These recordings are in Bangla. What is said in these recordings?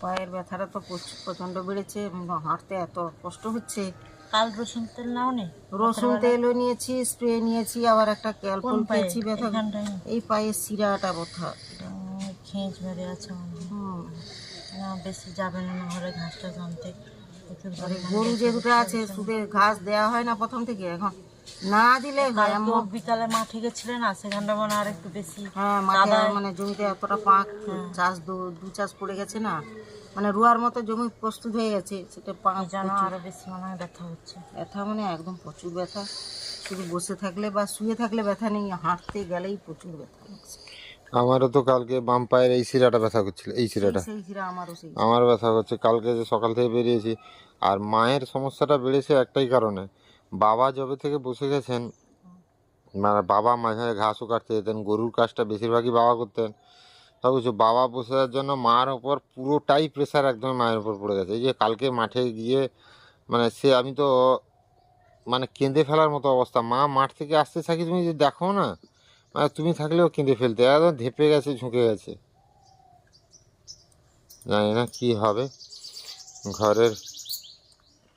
পায়ের ব্যথাটা তো প্রচণ্ড বেড়েছে, হাঁটতে এত কষ্ট হচ্ছে। কাল রসুন তেল নাও নি? রসুন তেলও নিয়েছি, স্প্রে নিয়েছি, আবার একটা ক্যালপল খেয়েছি। ব্যথা এখানটায় এই পায়ের শিরাটা ব্যথা, খেঁচ মেরে আছে। না বেশি যাবে না, হলে ঘাসটা জানতে। গরু যে দুটো আছে শুধু ঘাস দেওয়া হয় না প্রথম থেকে, এখন না দিলে হয়। বিকালে মাঠে গেছিলেন না, সেখানটা মানে আর একটু বেশি। হ্যাঁ, মাঠে মানে জমিতে এতটা পাক চাষ দু চাষ পড়ে গেছে না, মানে রুয়ার মতো জমি প্রস্তুত হয়ে গেছে, সেটা পাক যেন আরো বেশি মনে হয় ব্যথা হচ্ছে। ব্যথা মানে একদম প্রচুর ব্যথা। শুধু বসে থাকলে বা শুয়ে থাকলে ব্যথা নেই, হাঁটতে গেলেই প্রচুর ব্যথা লাগছে। আমারও তো কালকে বাম পায়ের এই শিরাটা ব্যথা করছিল, এই শিরাটা সেই শিরা আমার ব্যথা করছে। কালকে যে সকাল থেকে বেরিয়েছি, আর মায়ের সমস্যাটা বেড়েছে একটাই কারণে, বাবা যবে থেকে বসে গেছেন, মানে বাবা মাঝে ঘাসও কাটতে যেতেন, গরুর কাজটা বেশিরভাগই বাবা করতেন, সব কিছু বাবা বসে যাওয়ার জন্য মার ওপর পুরোটাই প্রেশার একদম মায়ের উপর পড়ে গেছে। এই যে কালকে মাঠে গিয়ে মানে আমি তো মানে কেঁদে ফেলার মতো অবস্থা। মা মাঠ থেকে আসতে থাকি, তুমি যে দেখো না, মানে তুমি থাকলেও কেঁদে ফেলতে, একদম ধেপে গেছে, ঝুঁকে গেছে। জানি না কি হবে, ঘরের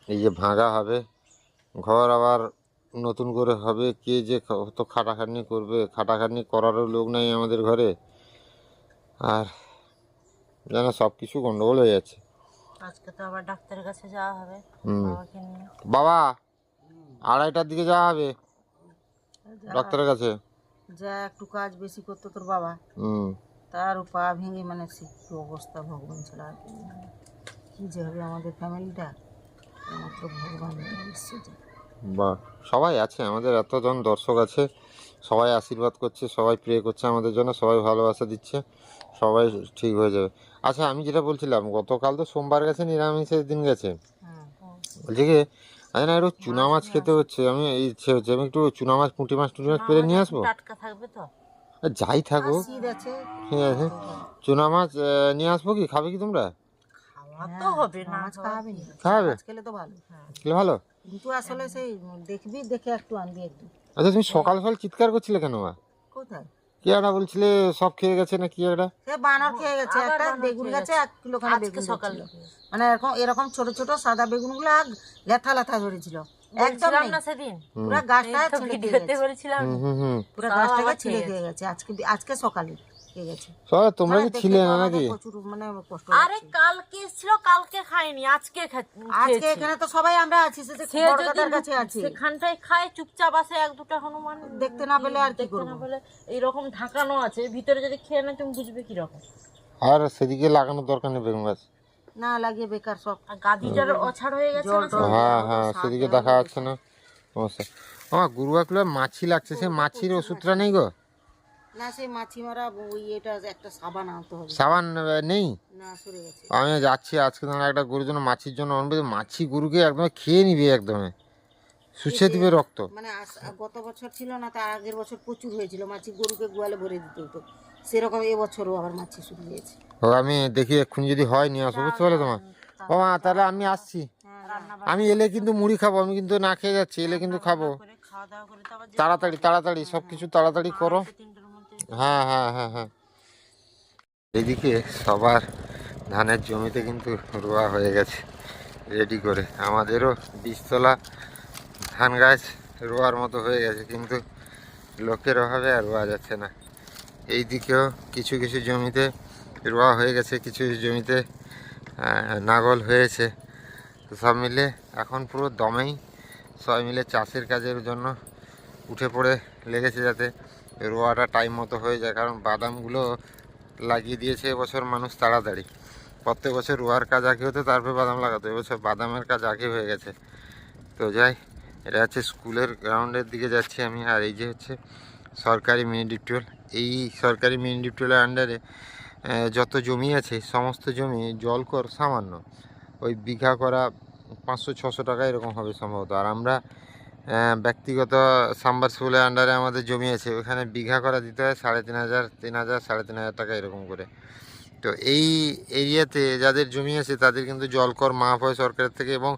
এই যে ভাঙা হবে ঘর, আবার নতুন করে হবে, কে যে কত খাটাখাটনি করবে, খাটাখাটনি করারও লোক নাই আমাদের ঘরে, আর যেন সব কিছু গন্ডগোল হয়ে যাচ্ছে। আজকে তো আবার ডাক্তারের কাছে যাওয়া হবে বাবাকে নিয়ে। বাবা 2:30টার দিকে যাওয়া হবে ডাক্তারের কাছে। যা একটু কাজ বেশি করতো তোর বাবা, তার পা ভেঙে মানে সে কি অবস্থা, ভগবান ছাড়া আর কি জানে। কি যে হবে আমাদের ফ্যামিলিটা, মাত্র ভগবান এসেছে। বা সবাই আছে আমাদের, এতজন দর্শক আছে, সবাই আশীর্বাদ করছে, সবাই প্রে করছে আমাদের জন্য, সবাই ভালোবাসা দিচ্ছে, সবাই ঠিক হয়ে যাবে। আচ্ছা, আমি যেটা বলছিলাম, গতকাল তো সোমবার গেছে, নিরামিষের দিন গেছে, বলছি কি আজ না একটু চুনা মাছ খেতে হচ্ছে, আমি ইচ্ছে হচ্ছে আমি একটু চুনা মাছ, পুঁটি মাছ পেরে নিয়ে আসবো। টাটকা থাকবে তো? যাই থাকুক, ঠিক আছে, চুনা মাছ নিয়ে আসবো। কি খাবে কি তোমরা? তো হবে না, খাবে, খেলে তো ভালো, খেলে ভালো, কিন্তু আসলে সেই দেখবি, দেখে একটু আনবি একটু। আচ্ছা, তুমি সকাল সকাল চিৎকার করছিলে কেন? কোথায় কি একটা বলছিলে, সব খেয়ে গেছে না কি একটা? সে বানর খেয়ে গেছে, একটা বেগুন গাছে 1 কিলো খানি বেগুন সকালে, মানে এরকম ছোট ছোট সাদা বেগুন গুলো লেথা লেথা ধরেছিল, একদম না সেদিন পুরো গাছটা ছিঁড়ে খেয়ে বলেছিলাম, পুরো গাছটাকে ছিঁড়ে খেয়ে গেছে আজকে সকালে খেয়ে গেছে। তোমরা কি ছিলে না নাকি? প্রচুর মানে কষ্ট। আরে কালকে ছিল, কালকে খাইনি, আজকে আজকে এখানে তো সবাই আমরা আছি, বড়দাদার কাছে আছি, সেখানটাই খায় চুপচাপ আসে, 1-2টা হনুমান দেখতে না পেলে আর কি করব, এইরকম ঢাকানো আছে, ভিতরে যদি খেয়ে না তুমি বুঝবে কি রকম। আর সেদিকে লাগানোর দরকার নেই বেগুন গাছ, না লাগিয়ে বেকার সব, গাদিটার অছাড় হয়ে গেছে না। হ্যাঁ হ্যাঁ, সেদিকে দেখা যাচ্ছে না সমস্যা। আমার গুরুয়াকুলো মাছি লাগছে, সে মাছির ওষুধটা নেই গো? না সেই মাছি মারা ওই এটা একটা সাবান আনতে হবে। সাবান নেই? না সরে গেছে। আমি যাচ্ছি আজকে, তোমার একটা গরুর জন্য মাছির জন্য আনবে, মাছি গরুকে একদম খেয়ে নিবে, একদম শুষে দিবে রক্ত। মানে গত বছর ছিল না, তার আগের বছর প্রচুর হয়েছিল মাছি, গরুকে গোয়ালে ভরে দিতে হতো, সেরকম এবছরও আবার মাছি শুরু হয়েছে। ও আমি দেখি এক্ষুনি যদি হয় নিয়ে আসবো, বুঝতে পারলে তোমার? ও মা, তাহলে আমি আসছি, আমি এলে কিন্তু মুড়ি খাবো, আমি কিন্তু না খেয়ে যাচ্ছি, এলে কিন্তু খাবো। তাড়াতাড়ি তাড়াতাড়ি সব কিছু তাড়াতাড়ি করো। হ্যাঁ হ্যাঁ হ্যাঁ হ্যাঁ। এদিকে সবার ধানের জমিতে কিন্তু রোয়া হয়ে গেছে রেডি করে, আমাদেরও বীজতলা ধান গাছ রোয়ার মতো হয়ে গেছে, কিন্তু লোকের অভাবে আর রোয়া যাচ্ছে না। এই দিকেও কিছু কিছু জমিতে রোয়া হয়ে গেছে, কিছু কিছু জমিতে নাগল হয়েছে। তো সব মিলে এখন পুরো দমেই সবাই মিলে চাষের কাজের জন্য উঠে পড়ে লেগেছে, যাতে রোয়াটা টাইম মতো হয়ে যায়, কারণ বাদামগুলো লাগিয়ে দিয়েছে এবছর মানুষ তাড়াতাড়ি। প্রত্যেক বছর রোয়ার কাজ আগে হতো, তারপরে বাদাম লাগাতো, এবছর বাদামের কাজ আগে হয়ে গেছে। তো যাই, এটা হচ্ছে স্কুলের গ্রাউন্ডের দিকে যাচ্ছি আমি, আর এই যে হচ্ছে সরকারি মিনি ডিপটিউল। এই সরকারি মিনি ডিপটিউলের আন্ডারে যত জমি আছে, সমস্ত জমি জল কর সামান্য, ওই বিঘা করা 500-600 টাকা এরকম হবে সম্ভবত। আর আমরা ব্যক্তিগত সাবমার্সিবলের আন্ডারে আমাদের জমি আছে, ওখানে বিঘা করা দিতে হয় 3,500, 3,000, 3,500 টাকা এরকম করে। তো এই এরিয়াতে যাদের জমি আছে তাদের কিন্তু জলকর মাফ হয় সরকারের থেকে, এবং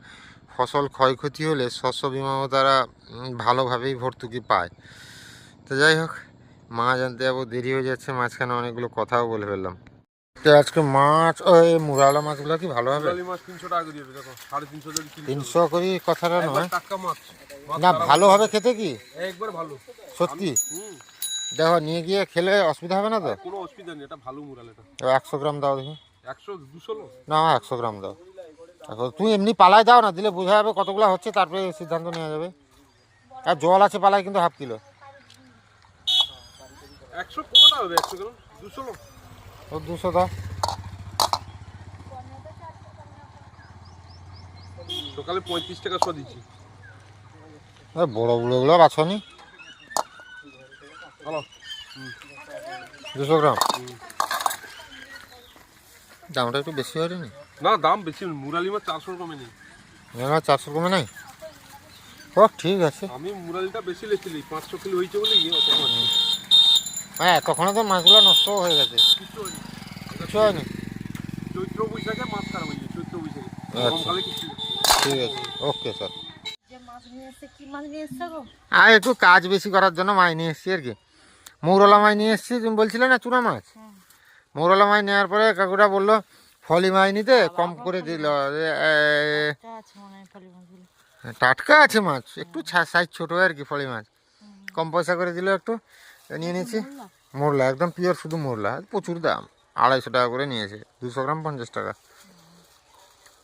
ফসল ক্ষয়ক্ষতি হলে শস্য বিমাও তারা ভালোভাবেই ভর্তুকি পায়। তো যাই হোক, মা জানতে যাবো, দেরি হয়ে যাচ্ছে, মাঝখানে অনেকগুলো কথাও বলে ফেললাম। তো আজকে মাছ ওই মুরালা মাছগুলো কি ভালো হবে? মুরালি মাছ 300 টাকা করে দিবে দেখো, 350 যদি 300 করি কথাটা নয়, টাটকা মাছ। না ভালো হবে খেতে কি একবার ভালো সত্যি? হুম, দেখো নিয়ে গিয়ে খেলে অসুবিধা হবে না তো? কোনো অসুবিধা নেই, এটা ভালো মুরাল। এটা 100 গ্রাম দাও দেখি। 100 200 লো? না 100 গ্রাম দাও। এখন তুমি এমনি পালায় দাও না, দিলে বোঝা যাবে কতগুলো হচ্ছে, তারপরে সিদ্ধান্ত নেওয়া যাবে। আর জল আছে পালায় কিন্তু হাফ কিলো। 100 কোটা হবে, 100 গ্রাম 200 লো? ও 200 দাও। সকালে 35 টাকা শো দিচ্ছি। বড় বড়গুলো বাছনি ভালো 200 গ্রাম। দামটা একটু বেশি হয়নি? না দাম বেশি, মুরালি মাছ 400 কমে নেই। না 400 কমে নাই? ও ঠিক আছে। আমি মুরালিটা বেশি লেছিলি, 500 কিলো হয়েছে বলে অত মাছ। হ্যাঁ তখন তো মাছগুলো নষ্ট হয়ে গেছে, কিছু হয়নি। কিছু হয়নি। চৈত্র বৈশাখে মাছ খারাপ হয়ে যায়, চৈত্র বৈশাখে। গরমকালে কিছু না। ঠিক আছে, ওকে স্যার। যে মাছ নিয়ে এসছে, কি মাছ নিয়ে এসছে গো? আর একটু কাজ বেশি করার জন্য মাছ নিয়ে এসেছি আর কি। মৌরলা মাছ নিয়ে এসেছি, তুমি বলছিলে না চুনা মাছ। মৌরলা মাছ নেওয়ার পরে কাকুরা বললো ফলি মাছ নিতে, কম করে দিল। আছে মনে হয় ফলি মাছগুলো। টাটকা আছে মাছ, একটু সাইজ ছোটো আর কি ফলি মাছ, কম পয়সা করে দিল একটু, নিয়ে নিয়েছি। মোরলা একদম পিওর, শুধু মোরলা, প্রচুর দাম, 250 টাকা করে নিয়েছে, 200 গ্রাম 50 টাকা।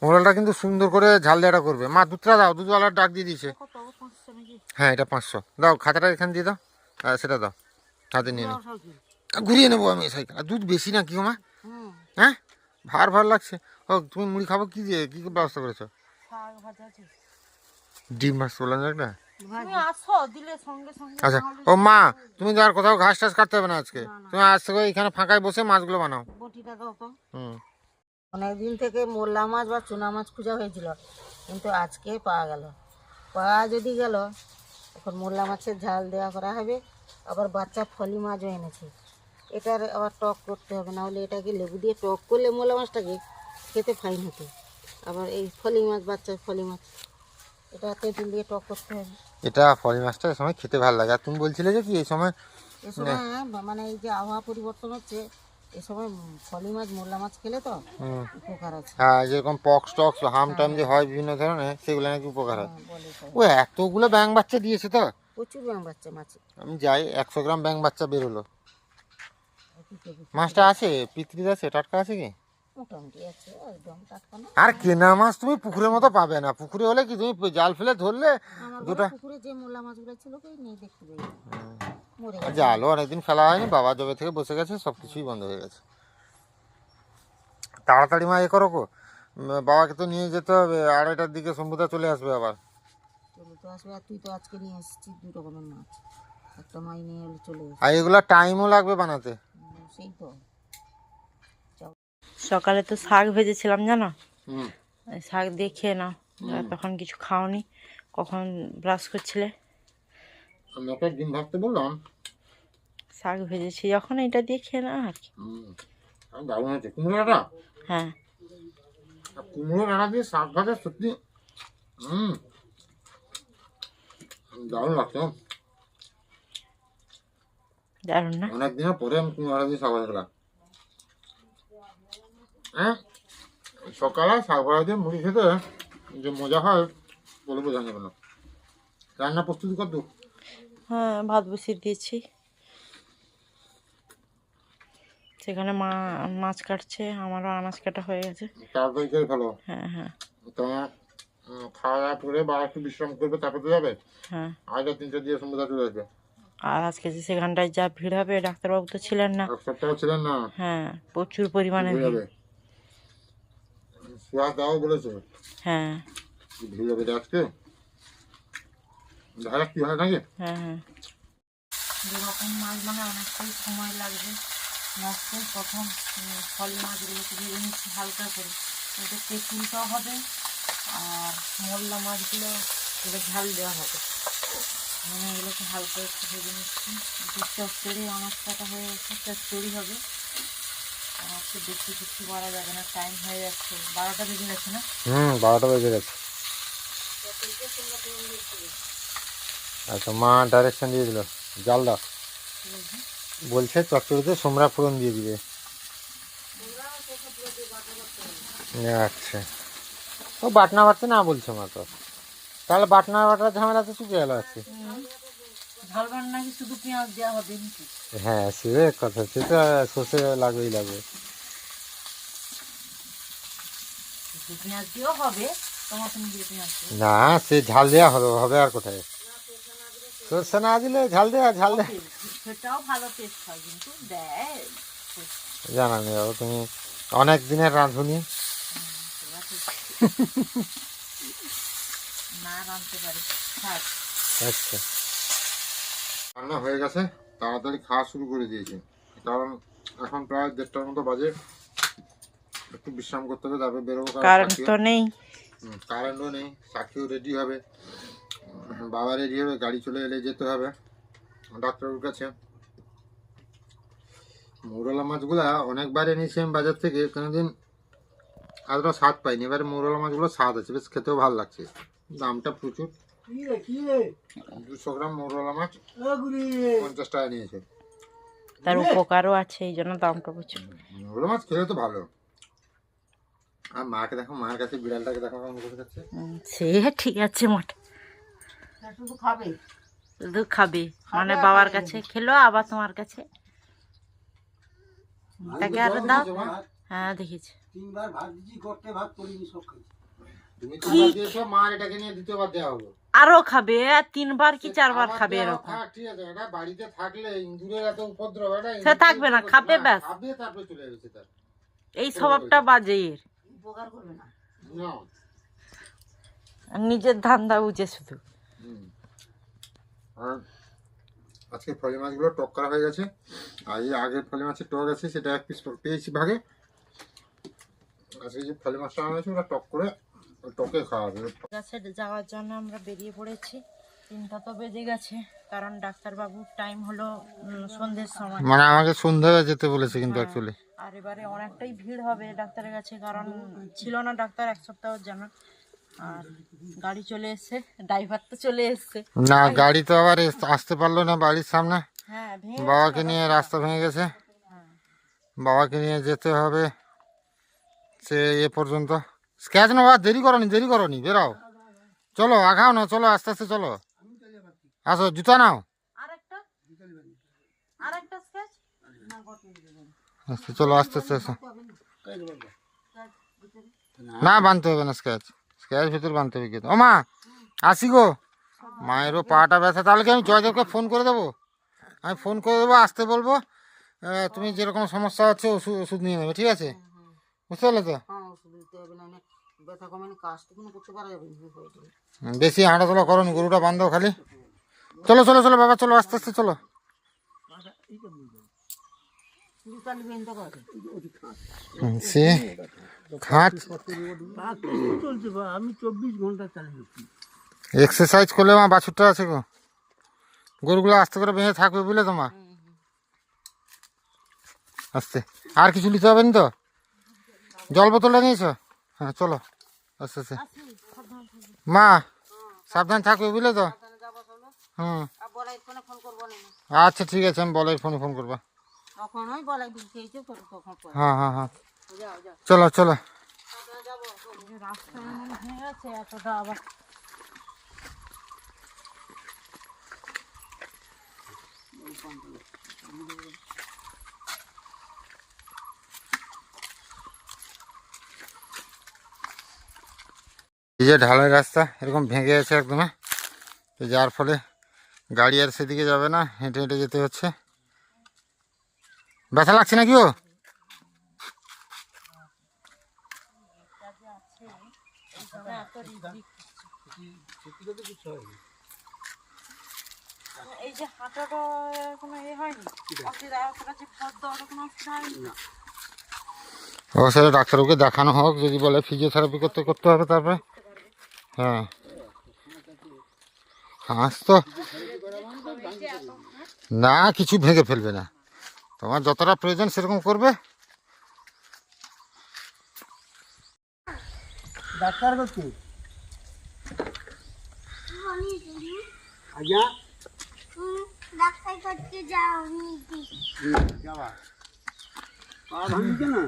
মোরলাটা কিন্তু সুন্দর করে ঝাল দেওয়াটা করবে। মা দুধটা দাও, দুধওয়ালার ডাক দিয়ে দিয়েছে। কত 500 নাকি? হ্যাঁ এটা 500 দাও, খাতাটা এখানে দিয়ে দাও, সেটা দাও, হাতে নিয়ে নাও, ঘুরিয়ে নেবো আমি সাইকেল। আর দুধ বেশি না কি গো মা? হ্যাঁ ভার ভার লাগছে। ও তুমি মুড়ি খাবো কি দিয়ে, কি ব্যবস্থা করেছো? শাক ভাজা আছে। ডিম মাছ বললাম একটা। তুমি আসো, দিলে সঙ্গে সঙ্গে। আচ্ছা ও মা, তুমি তো আর কোথাও ঘাস টাস কাটতে হবে না আজকে, তুমি আজ থেকে এখানে ফাঁকায় বসে মাছগুলো বানাও। বটিটা দাও তো। হুম। অনেকদিন থেকে মোরলা মাছ বা চুনা মাছ খোঁজা হয়েছিল, কিন্তু আজকে পাওয়া গেল। পাওয়া যদি গেল, এখন মোরলা মাছের ঝাল দেওয়া করা হবে। আবার বাচ্চা ফলি মাছও এনেছে, এটার আবার টক করতে হবে, না হলে এটাকে লেবু দিয়ে টক করলে মোরলা মাছটাকে খেতে ফাইন হতো। আবার এই ফলি মাছ, বাচ্চা ফলি মাছ, এটা তেঁতুল দিয়ে টক করতে হবে। এটা ফলি মাছটা এই সময় খেতে ভালো লাগে। আর তুমি বলছিলে যে কি এই সময়, এ সময় মানে এই যে আবহাওয়া পরিবর্তন হচ্ছে, এ সময় ফলি মাছ মোরলা মাছ খেলে তো উপকার আছে। হ্যাঁ যেরকম পক্স টক্স হাম টাম যে হয় বিভিন্ন ধরনের, সেগুলো নাকি উপকার হয়। বলে তো। ও এতগুলো ব্যাঙ বাচ্চা দিয়েছে তো, প্রচুর ব্যাঙ বাচ্চা মাছ। আমি যাই 100 গ্রাম ব্যাঙ বাচ্চা বেরোলো। মাছটা আছে, পিতৃ আছে, টাটকা আছে কি? মোটামুটি আছে, একদম টাটকা না। আর কেনা মাছ তুমি পুকুরের মতো পাবে না। পুকুরে হলে কি তুমি জাল ফেলে ধরলে আমার দুটা, পুকুরে যে মোরলা মাছগুলো ছিল কই নেই, দেখতে পাই না। মরে গেছে। জালও অনেকদিন ফেলা হয়নি, বাবা জবে থেকে বসে গেছে, সব কিছুই বন্ধ হয়ে গেছে। তাড়াতাড়ি মা এ করো গো, বাবাকে তো নিয়ে যেতে হবে, 2:30টার দিকে শম্ভুদা চলে আসবে আবার। চলে তো আসবে, আর তুই তো আজকে নিয়ে এসেছিস 2 রকমের মাছ, একটা মাছ নিয়ে এলে চলে আসবে। আর এগুলো টাইমও লাগবে বানাতে। সেই তো। সকালে তো শাক ভেজেছিলাম জানো, হুম। এই শাক দিয়ে খেয়ে নাও। আর তখন কিছু খাওনি, কখন ব্রাশ করছিলে? আমি একটা ডিম ভাজতে বললাম, শাক ভেজেছি যখন, এটা দিয়ে খেয়ে নাও আর কি। দারুণ হয়েছে কুমড়ো ডাঁটা। হ্যাঁ কুমড়ো ডাঁটা দিয়ে শাক ভাজা সত্যি দারুণ লাগছে। দারুণ না? অনেক দিনের পরে আমি কুমড়ো ডাঁটা দিয়ে শাক ভাজা খেলাম। হ্যাঁ সকালে শাক ভাজা দিয়ে মুড়ি খেতে যে মজা হয় বলে বোঝানো যাবে না। রান্না প্রস্তুতি কত? হ্যাঁ ভাত বসিয়ে দিয়েছি, সেখানে মা মাছ কাটছে, আমারও আনাজ কাটা হয়ে গেছে। তাড়াতাড়ি করে ভালো। হ্যাঁ হ্যাঁ তোমার খাওয়া দাওয়া করে বা একটু বিশ্রাম করবে, তারপরে তো যাবে। হ্যাঁ। 2:30 দিয়ে সন্ধ্যা চলে আসবে। আর আজকে যে সেখানটায় যা ভিড় হবে, ডাক্তারবাবু তো ছিলেন না। এক সপ্তাহ ছিলেন না, হ্যাঁ প্রচুর পরিমাণে ভিড় ভিড়। হবে। সুয়াস দাও বলেছে হ্যাঁ ভিড় হবে আজকে, দেখা যাক কি হয় নাকি। হ্যাঁ হ্যাঁ। যেরকম মাছ মানে অনেকটাই সময় লাগবে মাছতে। প্রথম ফলি মাছগুলোকে ভেজে নিচ্ছি হালকা করে, এটা তেঁতুলটাও হবে, আর মোরলা মাছগুলো এগুলো ঝাল দেওয়া হবে। মানে এগুলোকে হালকা একটু ভেজে নিচ্ছি। যে চচ্চড়ি অনেকটা হয়ে গেছে, চচ্চড়ি হবে। আর তো বেশি কিছু করা যাবে না, টাইম হয়ে যাচ্ছে, 12টা বেজে গেছে না। 12টা বেজে গেছে। আচ্ছা মা ডাইরেকশন দিয়ে দিল, জাল দাও বলছে চচ্চড়িতে সোমরা ফোড়ন দিয়ে দিবে। তোমরা আচ্ছা, ও বাটনা বাটতে না বলছে মা তো, তাহলে বাটনা বাটার ঝামেলা তো চুকে গেল আছে। ঝাল রান্না কি শুধু পেঁয়াজ দেওয়া হবে নাকি? হ্যাঁ সে কথা, সে তো সর্ষে লাগবেই লাগবে। শুধু পেঁয়াজ দিয়েও হবে, টমাটো দিয়ে পেঁয়াজ দিয়ে না সে ঝাল দেওয়া হবে, হবে আর কোথায়, সর্ষে না দিলে ঝাল দেওয়া, ঝাল দেওয়া সেটাও ভালো টেস্ট হয়, কিন্তু দেয় জানা নেই বাবু, তুমি অনেক দিনের রাঁধুনি। না রাঁধতে পারি। থাক। আচ্ছা, রান্না হয়ে গেছে, তাড়াতাড়ি খাওয়া শুরু করে দিয়েছি, কারণ এখন প্রায় 1:30টার মতো বাজে, একটু বিশ্রাম করতে হবে, তারপরে বেরোবো। কারেন্ট তো নেই। কারেন্টও নেই, সাক্ষীও রেডি হবে, বাবা রেডি হবে, গাড়ি চলে এলে যেতে হবে ডাক্তারের কাছে। মৌরলা মাছগুলা অনেকবার এনেছি আমি বাজার থেকে, কোনোদিন এতটা স্বাদ পাইনি, এবারে মৌরলা মাছগুলো স্বাদ আছে, বেশ খেতেও ভালো লাগছে, দামটা প্রচুর। 200 গ্রাম মৌরলা মাছ 50 টাকা নিয়েছে। তার উপকারও আছে, এই জন্য দামটা প্রচুর। মৌরলা মাছ খেলে তো ভালো। আর মাকে দেখো, মায়ের কাছে বিড়ালটাকে দেখো কেমন করে খাচ্ছে। সে ঠিক আছে, মোট শুধু খাবে। শুধু খাবে, মানে বাবার কাছে খেলো, আবার তোমার কাছে। তাকে আর দাও। হ্যাঁ দেখেছি। 3বার ভাত দিছি, করতে ভাত করিনি, সব খাইছি। তুমি 3বার দিয়েছো, মার এটাকে নিয়ে 2বার দেওয়া হলো। আরো খাবে, 3বার কি 4বার খাবে এরকম। ঠিক আছে, এটা বাড়িতে থাকলে ইঁদুরের এত উপদ্রব, এটা সে থাকবে না, খাবে ব্যাস। খাবে, তারপরে চলে যাচ্ছে তার। এই স্বভাবটা বাজে এর। উপকার করবে না। না। আর নিজের ধান্দা বুঝে শুধু। আর আজকে ফলি মাছগুলো টক করা হয়ে গেছে, আর এই আগের ফলি মাছের টক আছে, সেটা 1 পিস পেয়েছি ভাগে। আজকে যে ফলি মাছটা আনা হয়েছে, ওটা টক করে টকে খাওয়া হবে। গাছে যাওয়ার জন্য আমরা বেরিয়ে পড়েছি। 3টা তো বেজে গেছে, কারণ ডাক্তারবাবুর টাইম হলো সন্ধ্যের সময়। মানে আমাকে সন্ধ্যায় যেতে বলেছে কিন্তু অ্যাকচুয়ালি। আর এবারে অনেকটাই ভিড় হবে ডাক্তারের কাছে, কারণ ছিল না ডাক্তার 1 সপ্তাহের জন্য। আর গাড়ি চলে এসছে, ড্রাইভার তো চলে এসছে। না, গাড়ি তো আবার আসতে পারলো না বাড়ির সামনে, হ্যাঁ, ভেঙে বাবাকে নিয়ে রাস্তা ভেঙে গেছে, বাবাকে নিয়ে যেতে হবে সে এ পর্যন্ত। স্ক্যাচ না, দেরি করনি, বেরাও, চলো আগাও না, চলো আস্তে আস্তে চলো, আসো, জুতা নাও, আরেকটা স্কেচ। আস্তে চলো, আস্তে আস্তে আসো। না বানতে হবে না, স্ক্যাচ ভিতর বানতে হবে। ও মা, আসি গো, মায়েরও পাটা ব্যথা, তাহলে কি আমি জয়দেবকে ফোন করে দেবো? আমি ফোন করে দেবো, আসতে বলবো, তুমি যেরকম সমস্যা হচ্ছে ওষুধ নিয়ে নেবে, ঠিক আছে? বুঝতে পারলে তো? হ্যাঁ, ওষুধ দিতে হবে, না ব্যথা কমেনি, কাজটুকুনো করতে পারা যাবে না। বেশি হাঁটাচলা করো, গরুটা বান্ধব খালি। চলো চলো চলো বাবা, চলো আস্তে আস্তে চলো। সে খাট আমি 24 ঘন্টা চালিয়েছি। এক্সারসাইজ করলে মা বাছুরটা আছে গো, গরুগুলো আস্তে করে বেঁধে থাকবে বুঝলে তো মা, আস্তে। আর কিছু নিতে হবে না তো? জল বোতলটা নিয়েছো? হ্যাঁ চলো আস্তে আস্তে। মা সাবধান থাকবে বুঝলে তো? হুম, আচ্ছা ঠিক আছে, আমি বলাই ফোনে ফোন করবো। হ্যাঁ হ্যাঁ হ্যাঁ, চলো চলো। রাস্তা এমন হয়ে গেছে, এতটা আবার এই যে ঢালাই রাস্তা এরকম ভেঙে গেছে একদম, তো যার ফলে গাড়ি আর সেদিকে যাবে না, হেঁটে হেঁটে যেতে হচ্ছে। ব্যথা লাগছে নাকি ও? এই যে হাঁটাটা কোনো এ হয়নি, অসুবিধা কোনো অসুবিধা হয়নি। অবশ্যই ডাক্তারবাবুকে দেখানো হোক, যদি বলে ফিজিওথেরাপি করতে হবে তারপরে। হ্যাঁ, হাঁস তো না, কিছু ভেঙে ফেলবে না, তোমার যতটা প্রয়োজন সেরকম করবে। ডাক্তার করতে আজ্ঞা ডাক্তার করতে যাওনি যাওয়া পা ভাঙছে না,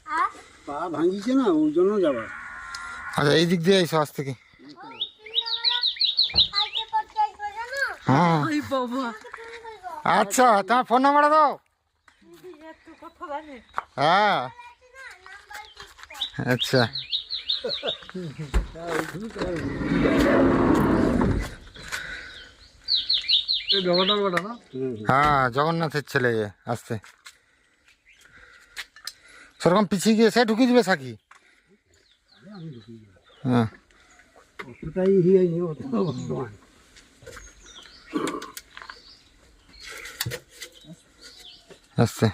আর পা ভাঙিছে না ওই জন্য যাবার। আচ্ছা এই দিক দিয়ে এসো আজ থেকে। কালকে করতে আসবে জানো? হ্যাঁ ওই বাবা আচ্ছা তোমার ফোন নাম্বারটা দাও। এত কথা জানে। হ্যাঁ আচ্ছা এই জগন্নাথ বেটা না? হ্যাঁ জগন্নাথের ছেলে এ, আসতে সেরকম পিছিয়ে গিয়ে সে ঢুকিয়ে দিবে সাকি। হ্যাঁ অতটাই হয়নি অত বর্তমান। আসতে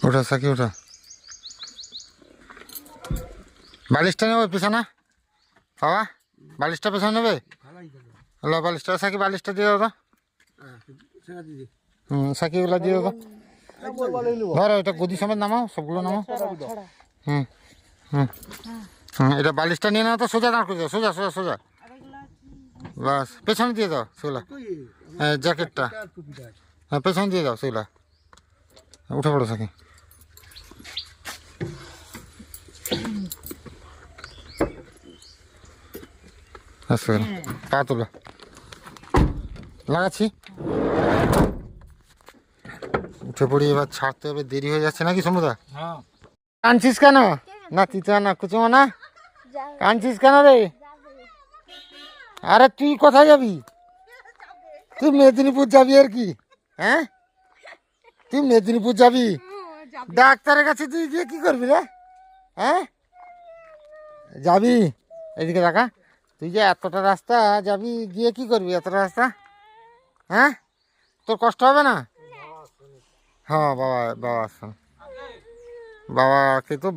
ওঠা সাকি ওঠা। বালিশটা নেবে পেছানা বাবা, বালিশটা পেছনে নেবে। হ্যালো বালিশটা সাকি বালিশটা দিয়ে দাও তো। সাকিগুলো দিয়ে দাও তো। ধরো এটা গদি সমেত নামাও, সবগুলো নামাও। হুম হুম হুম এটা বালিশটা নিয়ে নাও তো, সোজা দাঁড় করে দাও, সোজা সোজা সোজা। বাস পেছনে দিয়ে দাও সেগুলা। হ্যাঁ জ্যাকেটটা হ্যাঁ পেছনে দিয়ে দাও সেগুলা। উঠে পড়ো সাকি। আচ্ছা পা তোলা লাগাচ্ছি। উঠে পড়ি এবার, ছাড়তে হবে, দেরি হয়ে যাচ্ছে নাকি সমুদা? কাঁদছিস কেন? না তিতা না কুচুমা না, কাঁদছিস কেন রে? আরে তুই কোথায় যাবি? তুই মেদিনীপুর যাবি আর কি? হ্যাঁ তুই মেদিনীপুর যাবি ডাক্তারের কাছে, তুই গিয়ে কি করবি রে? হ্যাঁ যাবি এদিকে দেখা, তুই যে এতটা রাস্তা যাবি গিয়ে কি করবি এতটা রাস্তা? হ্যাঁ তোর কষ্ট হবে না? হ্যাঁ বাবা বাবা আসুন,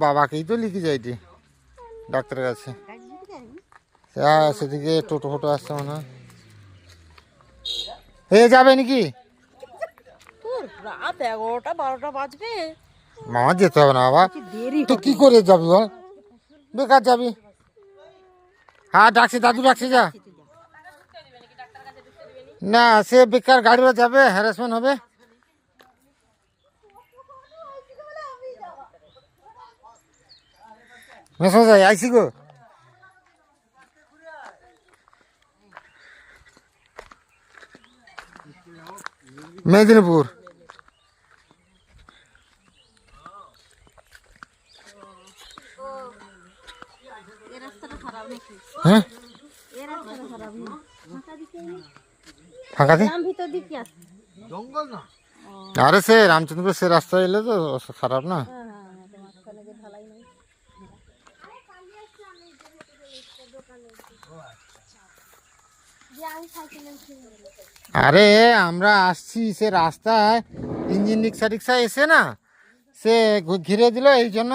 বাবাকেই তো লিখে যাইটি ডাক্তারের কাছে। হ্যাঁ সেদিকে টোটো ফোটো আসছে মনে হয়। এ যাবে নাকি? রাত 11টা 12টা বাজবে। মামা যেতে হবে না বাবা, তুই কি করে যাবি বল, বেকার যাবি। হ্যাঁ ডাকছি, দাদু ডাকছি, যা না, সে বেকার গাড়িও যাবে, হ্যারাসমেন্ট হবে। মেসমশাই আইসি গো। মেদিনীপুর। হ্যাঁ ফাঁকা দি জঙ্গল না আরে সে রামচন্দ্রপুর সে রাস্তা এলে তো খারাপ না। আরে আমরা আসছি সে রাস্তায় ইঞ্জিন রিক্সা টিক্সা এসে না, সে ঘিরে দিল, এই জন্য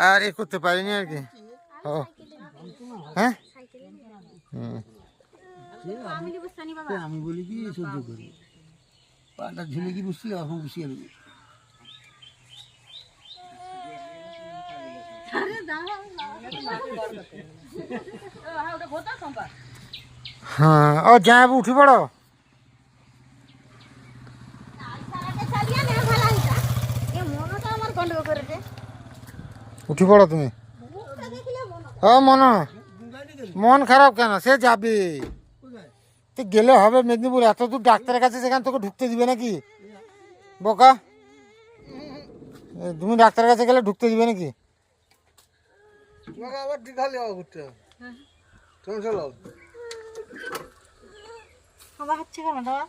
আর এ করতে পারিনি আর কি। ও হ্যাঁ আমি বলি কি সহ্য করি, পাটা ঝুলে কি বসছি, এখন বসিয়ে দেবো। হ্যাঁ ও যাই উঠি পড়ো। উঠি পড়ো তুমি। ও মন খারাপ কেন, সে যাবে, তুই গেলে হবে মেদিনীপুর, এত দূর ডাক্তারের কাছে, সেখানে তোকে ঢুকতে দিবে নাকি বোকা? তুমি ডাক্তারের কাছে গেলে ঢুকতে দিবে নাকি? তোমাকে আবার দীঘা যাওয়া ঘুরতে হবে, তুমি চলো। আমার হচ্ছে কেন দাদা?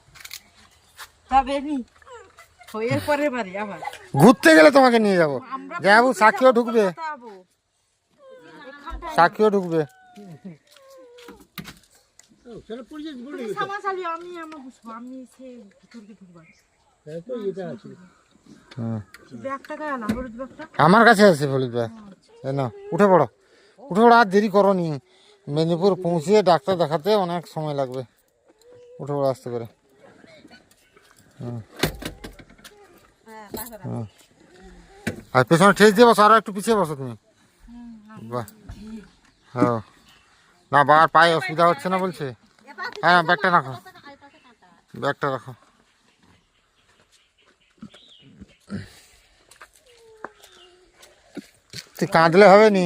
তবে নি হয়ে পরে বাড়ি আবার ঘুরতে গেলে তোমাকে নিয়ে যাবো, যাবো, সাক্ষীও ঢুকবে, যাবো। সাক্ষীও ঢুকবে। সামা চালি আমি আমার বুঝবো, আমি সে ভিতরকে ঢুকবো। ব্যাগটা গেল হলুদ ব্যাগটা আমার কাছে আছে হলুদ ব্যাগ, না উঠে পড়ো, উঠে পড়ো, আর দেরি করো নি, মেদিনীপুর পৌঁছিয়ে ডাক্তার দেখাতে অনেক সময় লাগবে। উঠে পড়ো আস্তে করে। আর পেছনে ঠেস দিয়ে বসো, আরো একটু পিছিয়ে বসো তুমি। বাহ, হ্যাঁ না বাবার পায়ে অসুবিধা হচ্ছে না বলছে। হ্যাঁ ব্যাগটা রাখো, ব্যাগটা রাখো। তুই কাঁদলে হবে নি।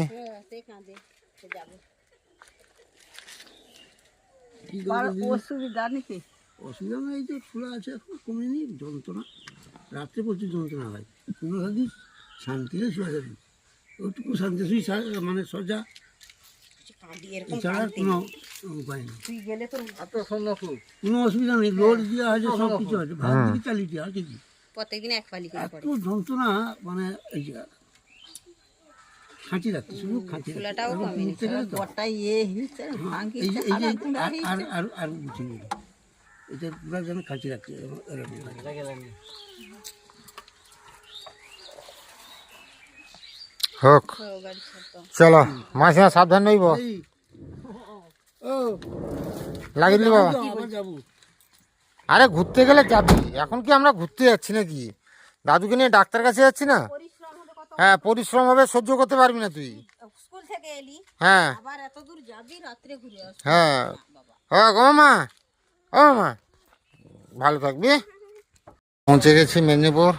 কি করবো? অসুবিধা নাকি? অসুবিধা না, এই যে খোলা আছে এখন, কমেনি যন্ত্রণা। রাত্রে প্রচুর যন্ত্রণা হয়, কোনো দিন শান্তিতে শোয়া যাবে, ওইটুকু শান্তি শুই মানে সজা, এছাড়া কোনো উপায় নেই। কোনো অসুবিধা নেই, লোড দেওয়া আছে, সব কিছু আছে, ভাত দিকে চালিয়ে দেওয়া আছে কি। প্রত্যেকদিন এক ফালি করে এত যন্ত্রণা মানে এই যে খাঁচি রাখতে, শুধু খাঁচি রাখতে। ঘুরতে গেলে তো এই যে আর বুঝি নেই, এটা পুরো যেন খাঁচি রাখতে এরকম লাগে। হোক, চলো মাসিমা সাবধান নইব, লাগিয়ে দিলি বাবা। আবার যাবো। আরে ঘুরতে গেলে যাবি, এখন কি আমরা ঘুরতে যাচ্ছি নাকি? দাদুকে নিয়ে ডাক্তার কাছে যাচ্ছি না? হ্যাঁ পরিশ্রম হবে, সহ্য করতে পারবি না তুই। স্কুল থেকে এলি হ্যাঁ আবার এত দূর যাবি, রাত্রে ঘুরে আসবি। হ্যাঁ, ও মা, ও মা ভালো থাকবি। পৌঁছে গেছি মেদিনীপুর।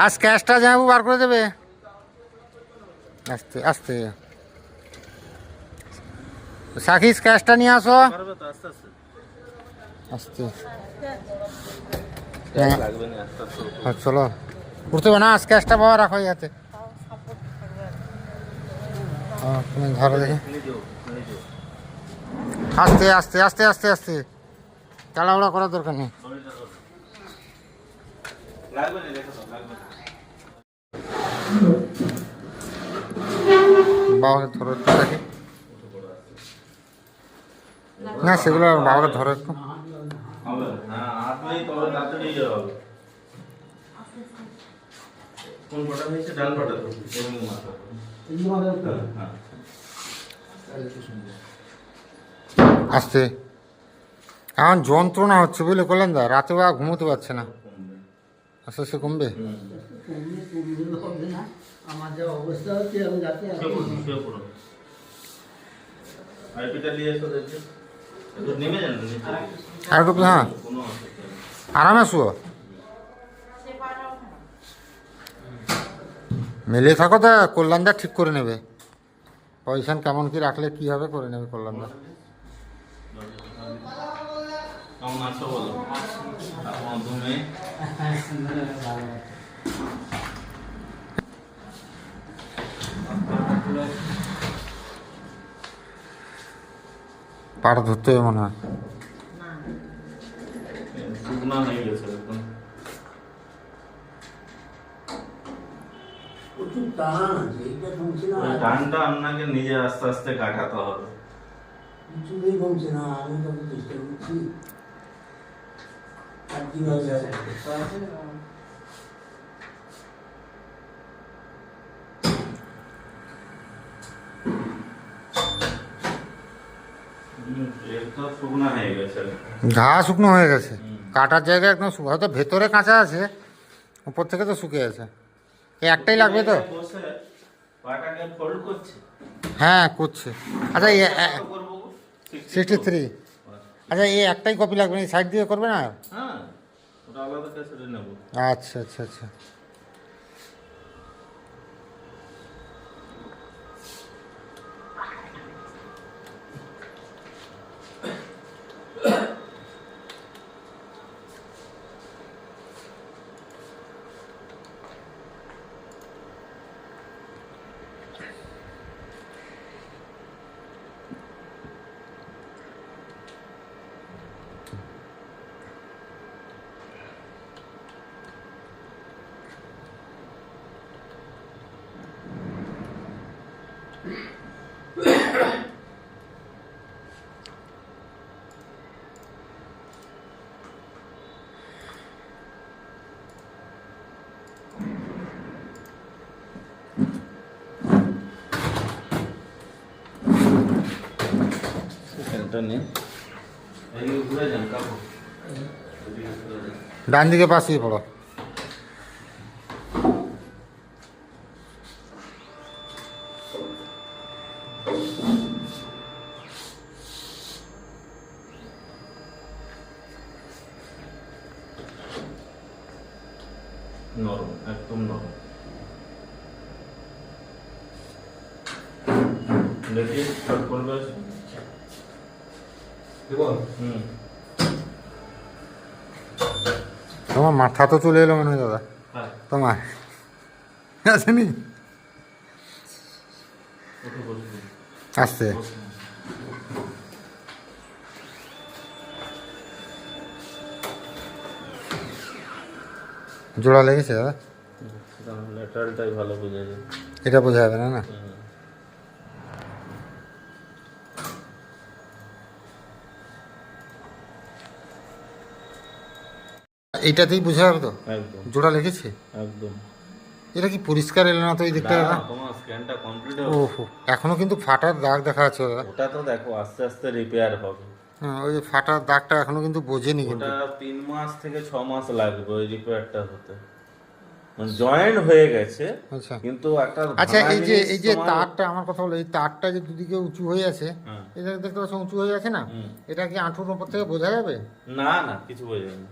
আজ ক্যাশটা যাবো বার করে দেবে, আস্তে আস্তে। সাকিস ক্যাশটা নিয়ে আসো, আস্তে। হ্যাঁ চলো, উঠতে হবে না, আজ ক্যাশটা বাবা রাখো যাতে। হ্যাঁ তুমি ধরো দেখে, আস্তে আস্তে আস্তে আস্তে আস্তে, তাড়াহুড়া করার দরকার নেই। বাবাকে ধরো একটু দেখে, না সেগুলো বাবাকে ধরো একটু। আস্তে, এখন যন্ত্রণা হচ্ছে বুঝলে কল্যাণদা, রাতে বা ঘুমোতে পারছে না, আস্তে আস্তে কমবে। আমার যা অবস্থা হচ্ছে আমি যাতে আর একটু, হ্যাঁ আরামে শুও, মিলিয়ে থাকো, তা কল্যাণদা ঠিক করে নেবে। পয়সা কেমন কি রাখলে কি হবে করে নেবে কল্যাণদা। কেমন আছো বলো, তুমি পাটা ধরতে হবে মনে হয়। শুকনা হয়ে গেছে এখন। প্রচুর টান আছে, এইটা কমছে না, ওই টানটা আপনাকে নিজে আস্তে আস্তে কাটাতে হবে। কিছুতেই কমছে না, আমি তখন চেষ্টা করছি। আর কিভাবে এটা শুকনা হয়ে গেছে। ঘা শুকনো হয়ে গেছে, কাটার জায়গায় একদম হয়তো ভেতরে কাঁচা আছে, উপর থেকে তো শুকিয়ে আছে। এই একটাই লাগবে তো? বসে পাটাকে ফোল্ড করছে। হ্যাঁ করছে। আচ্ছা এই করবো 63, আচ্ছা এই একটাই কপি লাগবে, এই সাইড দিয়ে করবে না? হ্যাঁ, ওটা আলাদা ক্যাসেটে নেবো। আচ্ছা আচ্ছা আচ্ছা। সেখানটা নেই, এই ঘুরে যান কাকু। ডান দিকে পাশিয়ে পড়ো। প্রথম নয়। দেখি শর্ট করবে। হুম। তোমার মাথা তো চলে এলো মনে হয় দাদা, হ্যাঁ, তোমার আসেনি? ওকে বলছি। আসছে। জোড়া লেগেছে দাদা? ল্যাটারালটাই ভালো বোঝা যায়। এটা বোঝা যাবে না না? হুম। এইটাতেই বোঝা যাবে তো? একদম জোড়া লেগেছে? একদম। এটা কি পরিষ্কার এলো না তো এই দিকটা দাদা? না, তোমার স্ক্যানটা কমপ্লিট ওহো, এখনো কিন্তু ফাটার দাগ দেখা যাচ্ছে দাদা। ওটা তো দেখো আস্তে আস্তে রিপেয়ার হবে। হ্যাঁ, ওই যে ফাটার দাগটা এখনো কিন্তু বোঝেনি কিন্তু। ওটা 3 মাস থেকে 6 মাস লাগবে ওই রিপেয়ারটা হতে। মানে জয়েন্ট হয়ে গেছে আচ্ছা কিন্তু একটা আচ্ছা, ভাঙা এই যে জিনিস এই যে তোমার- তারটা, আমার কথা হলো, এই তারটা যে দুদিকে উঁচু হয়ে আছে, হ্যাঁ। এটা দেখতে পাচ্ছ উঁচু হয়ে আছে না? হুম। এটা কি হাঁটুর উপর থেকে বোঝা যাবে? না না কিছু বোঝা না।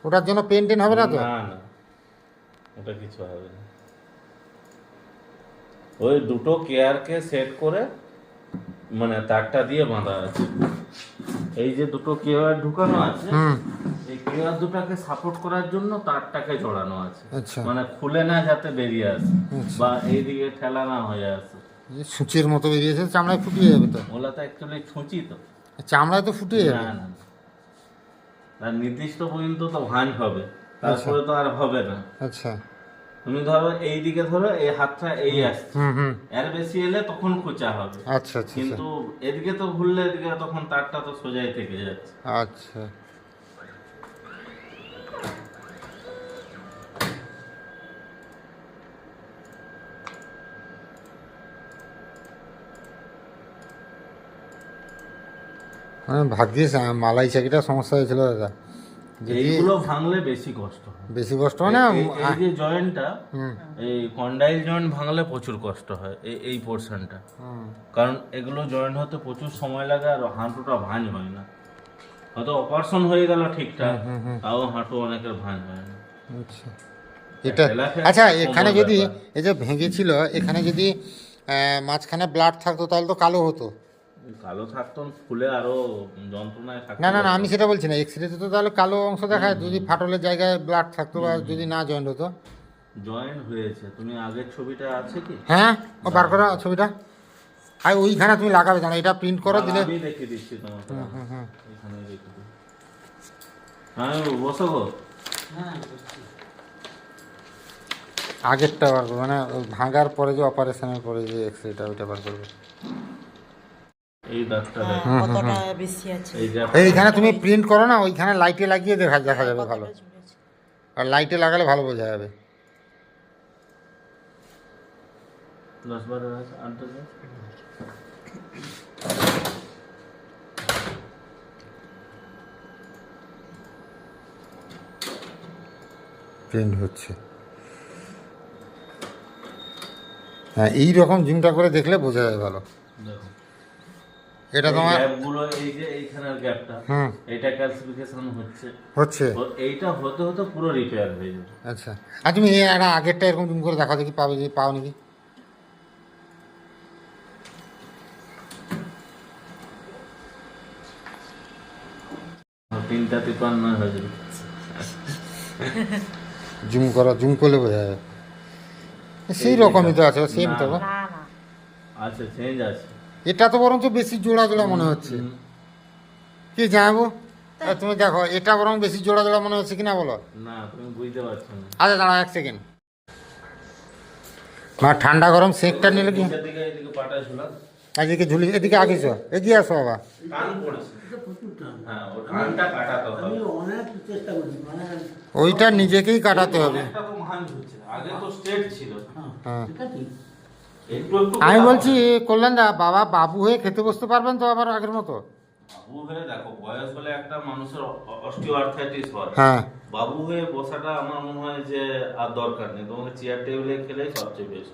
ওটার জন্য পেন টেন হবে না তো? না না ওটা কিছু হবে না। ওই দুটো কেয়ারকে সেট করে মানে তারটা দিয়ে বাঁধা আছে। এই যে দুটো কেয়ার ঢুকানো আছে, হুম। এই কেয়ার দুটাকে সাপোর্ট করার জন্য তারটাকে জড়ানো আছে। আচ্ছা। মানে খুলে না যাতে বেরিয়ে আসে বা এইদিকে ঠেলা না হয়ে আসে। এই যে সূচের মতো বেরিয়েছে, চামড়ায় ফুটিয়ে যাবে তো? ওলা তো অ্যাকচুয়ালি ছুঁচি তো। চামড়ায় তো ফুটিয়ে না যাবে। না না। আর নির্দিষ্ট পর্যন্ত তো ভাঁজ হবে, তারপরে তো আর হবে না। আচ্ছা। তুমি ধরো এই দিকে ধরো, এই হাতটা এই আসছে, হুম হুম। এর বেশি এলে তখন খোঁচা হবে। আচ্ছা আচ্ছা আচ্ছা কিন্তু এদিকে তো ঘুরলে এদিকে তখন তারটা তো সোজাই থেকে যাচ্ছে। আচ্ছা। মানে ভাগ্যিস মালাই চাকিটা সমস্যা হয়েছিল দাদা। যদি এইগুলো ভাঙলে বেশি কষ্ট হয়। বেশি কষ্ট মানে এই যে জয়েন্টটা, হুম এই কন্ডাইল জয়েন্ট ভাঙলে প্রচুর কষ্ট হয় এই পোর্শনটা। হুম। কারণ এগুলো জয়েন্ট হতে প্রচুর সময় লাগে আর হাঁটুটা ভাঁজ হয় না। হয়তো অপারেশন হয়ে গেল ঠিকঠাক, তাও হাঁটু অনেকের ভাঁজ হয় না। আচ্ছা এটা আচ্ছা, এখানে যদি এই যে ভেঙেছিল, এখানে যদি মাঝখানে ব্লাড থাকতো তাহলে তো কালো হতো। কালো থাকতো, ফুলে আরো যন্ত্রণায় থাকতো। না না না, আমি সেটা বলছি না, এক্সরেতে তো তাহলে কালো অংশ দেখায় যদি ফাটলের জায়গায় ব্লাড থাকতো বা যদি না জয়েন্ট হতো। জয়েন্ট হয়েছে। তুমি আগের ছবিটা আছে কি? হ্যাঁ, ও বার করো ছবিটা, আর ওইখানে তুমি লাগাবে জানো, এটা প্রিন্ট করো দিলে। আমি দেখিয়ে দিচ্ছি তোমাকে। হুম হুম। এখানে রেখে দিই। হ্যাঁ বসো গো। আগেরটা বার করবো, মানে ওই ভাঙার পরে যে অপারেশনের পরে যে এক্সরেটা, ওইটা বার করবো। এই দাগটা দেখো, কতটা বেশি আছে। এই যে এইখানে তুমি প্রিন্ট করো না, ওইখানে লাইটে লাগিয়ে দেখা যাবে ভালো, আর লাইটে লাগালে ভালো বোঝা যাবে। 10-12 আছে, 8 আছে। প্রিন্ট হচ্ছে। হ্যাঁ, এইরকম জুমটা করে দেখলে বোঝা যায় ভালো। দেখো এটা তোমার গ্যাপগুলো, এই যে এইখানের গ্যাপটা, হুম এটা ক্যালসিফিকেশন হচ্ছে। হচ্ছে। এইটা হতে হতে পুরো রিপেয়ার হয়ে যাবে। আচ্ছা, আর তুমি একটা আগেরটা এরকম জুম করে দেখা দেখি, পাবে যে পাও নাকি? আর 3:53 হয়ে যাবে। জুম করো, জুম করলে বোঝা যাবে। সেই রকমই তো আছে, সেম তো। না না, আচ্ছা চেঞ্জ আছে। এটা তো বরঞ্চ বেশি জোড়া জোড়া মনে হচ্ছে, কি জানাবো? তুমি দেখো, এটা বরং বেশি জোড়া জোড়া মনে হচ্ছে কিনা বলো? না তুমি বুঝতে পারছো না। আচ্ছা দাঁড়াও 1 সেকেন্ড। মা ঠান্ডা গরম সেকটা নিলে কি? এদিকে এদিকে পাটা ঝুলা, এদিকে ঝুলি, এদিকে আগেছো, এগিয়ে আসো বাবা। কান পড়ছে। হ্যাঁ ওর কানটা কাটাতে হবে। অনেক চেষ্টা করছি, মানে ওইটা নিজেকেই কাটাতে হবে। অনেকটা তো ভাঁজ হচ্ছে, আগে তো স্ট্রেট ছিল। হ্যাঁ, এটা কি একটু একটু আমি করে বলছি কল্যাণ দা, বাবা বাবু হয়ে খেতে বসতে পারবেন তো আবার আগের মতো? বাবু হয়ে দেখো, বয়স হলে একটা মানুষের অস্টিওআর্থাইটিস হয়। হ্যাঁ বাবু হয়ে বসাটা আমার মনে হয় যে আর দরকার নেই, তোমাকে চেয়ার টেবিলে খেলেই সবচেয়ে বেস্ট।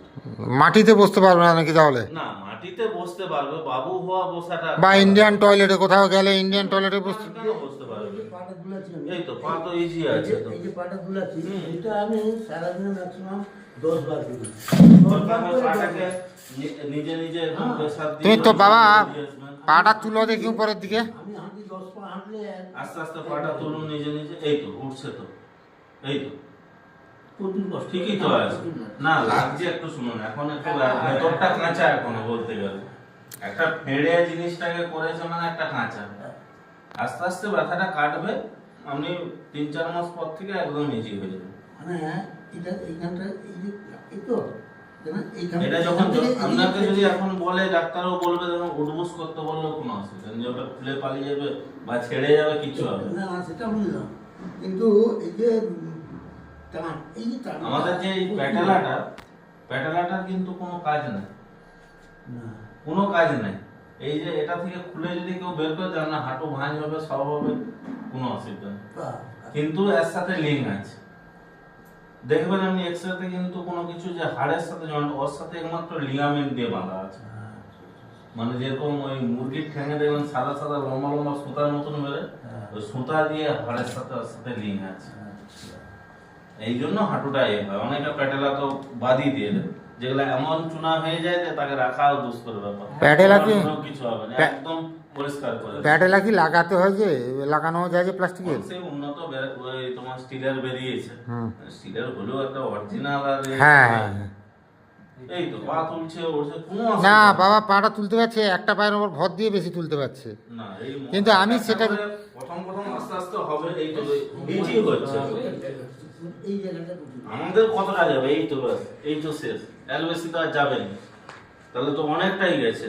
মাটিতে বসতে পারবে না নাকি তাহলে? না, মাটিতে বসতে পারবে, বাবু হওয়া বসাটা বা ইন্ডিয়ান টয়লেটে কোথাও গেলে ইন্ডিয়ান টয়লেটে বসতে কেন বসতে পারবে? পাটা দুলাচ্ছি আমি। এই তো পা তো ইজি আছে তো। এই যে পাটা দুলাচ্ছি, এটা আমি সারাদিনে ম্যাক্সিমাম 10 বার করি। পাটাকে নিজে নিজে একদম প্রেসার দিয়ে তুমি তো বাবা পাটা তুলো দেখি উপরের দিকে। আমি হাঁটি 10 পা হাঁটলে আস্তে আস্তে পাটা তুলুন নিজে নিজে। এই তো উঠছে তো, এই তো প্রচুর কষ্ট। ঠিকই তো আছে। না লাগছে একটু, শুনুন এখন একটু ভেতরটা কাঁচা এখনো বলতে গেলে। একটা ফেড়ে জিনিসটাকে করেছে মানে একটা কাঁচা। আস্তে আস্তে ব্যথাটা কাটবে, আপনি 3-4 মাস পর থেকে একদম ইজি হয়ে যাবে। মানে এটা এইখানটা এই যে এই তো এইখানটা এটা যখন আপনাকে যদি এখন বলে, ডাক্তারও বলবে যখন উঠবুস করতে বললেও কোনো অসুবিধা নেই, ওটা খুলে পালিয়ে যাবে বা ছেড়ে যাবে, কিছু হবে না। না সেটা বুঝলাম, কিন্তু এই যে টান, এই যে টান আমাদের যে এই প্যাটেলাটার কিন্তু কোনো কাজ নেই, না কোনো কাজ নেই। এই যে এটা থেকে খুলে যদি কেউ বের করে দেন না, হাঁটু ভাঁজ হবে, সব হবে, কোনো অসুবিধা নেই। কিন্তু এর সাথে লিঙ্ক আছে, দেখবেন আপনি এক্সরেতে কিন্তু কোনো কিছু যে হাড়ের সাথে জয়েন্ট, ওর সাথে একমাত্র লিগামেন্ট দিয়ে বাঁধা আছে। মানে যেরকম ওই মুরগির ঠ্যাঙে দেখবেন সাদা সাদা লম্বা লম্বা সুতার মতন বেরোয়, ওই সুতা দিয়ে হাড়ের সাথে ওর সাথে লিঙ্ক আছে। এই জন্য হাঁটুটা এ হয়। অনেকে প্যাটেলা তো বাদই দিয়ে দেয়, যেগুলো এমন চুনা হয়ে যায় যে তাকে রাখাও দুষ্কর ব্যাপার। প্যাটেলা কি কিছু হবে না, একদম পরিষ্কার করে। প্যাটেলা কি লাগাতে হয়, যে লাগানো যায় যে প্লাস্টিকের? সেই উন্নত ওই তোমার স্টিলের বেরিয়েছে, স্টিলের হলেও একটা অরিজিনাল। আর হ্যাঁ হ্যাঁ হ্যাঁ। এই তো পা তুলছে উঠছে, কোনো না অসুবিধা নেই। বাবা পাটা তুলতে পারছে, একটা পায়ের উপর ভর দিয়ে বেশি তুলতে পারছে। না, এই কিন্তু আমি সেটা প্রথম আস্তে আস্তে হবে। এই তো ইজি হচ্ছে। এই জায়গাটা আমাদের কতটা যাবে? এই তো ব্যাস, এই তো শেষ, এর বেশি তো আর যাবে না। তাহলে তো অনেকটাই গেছে,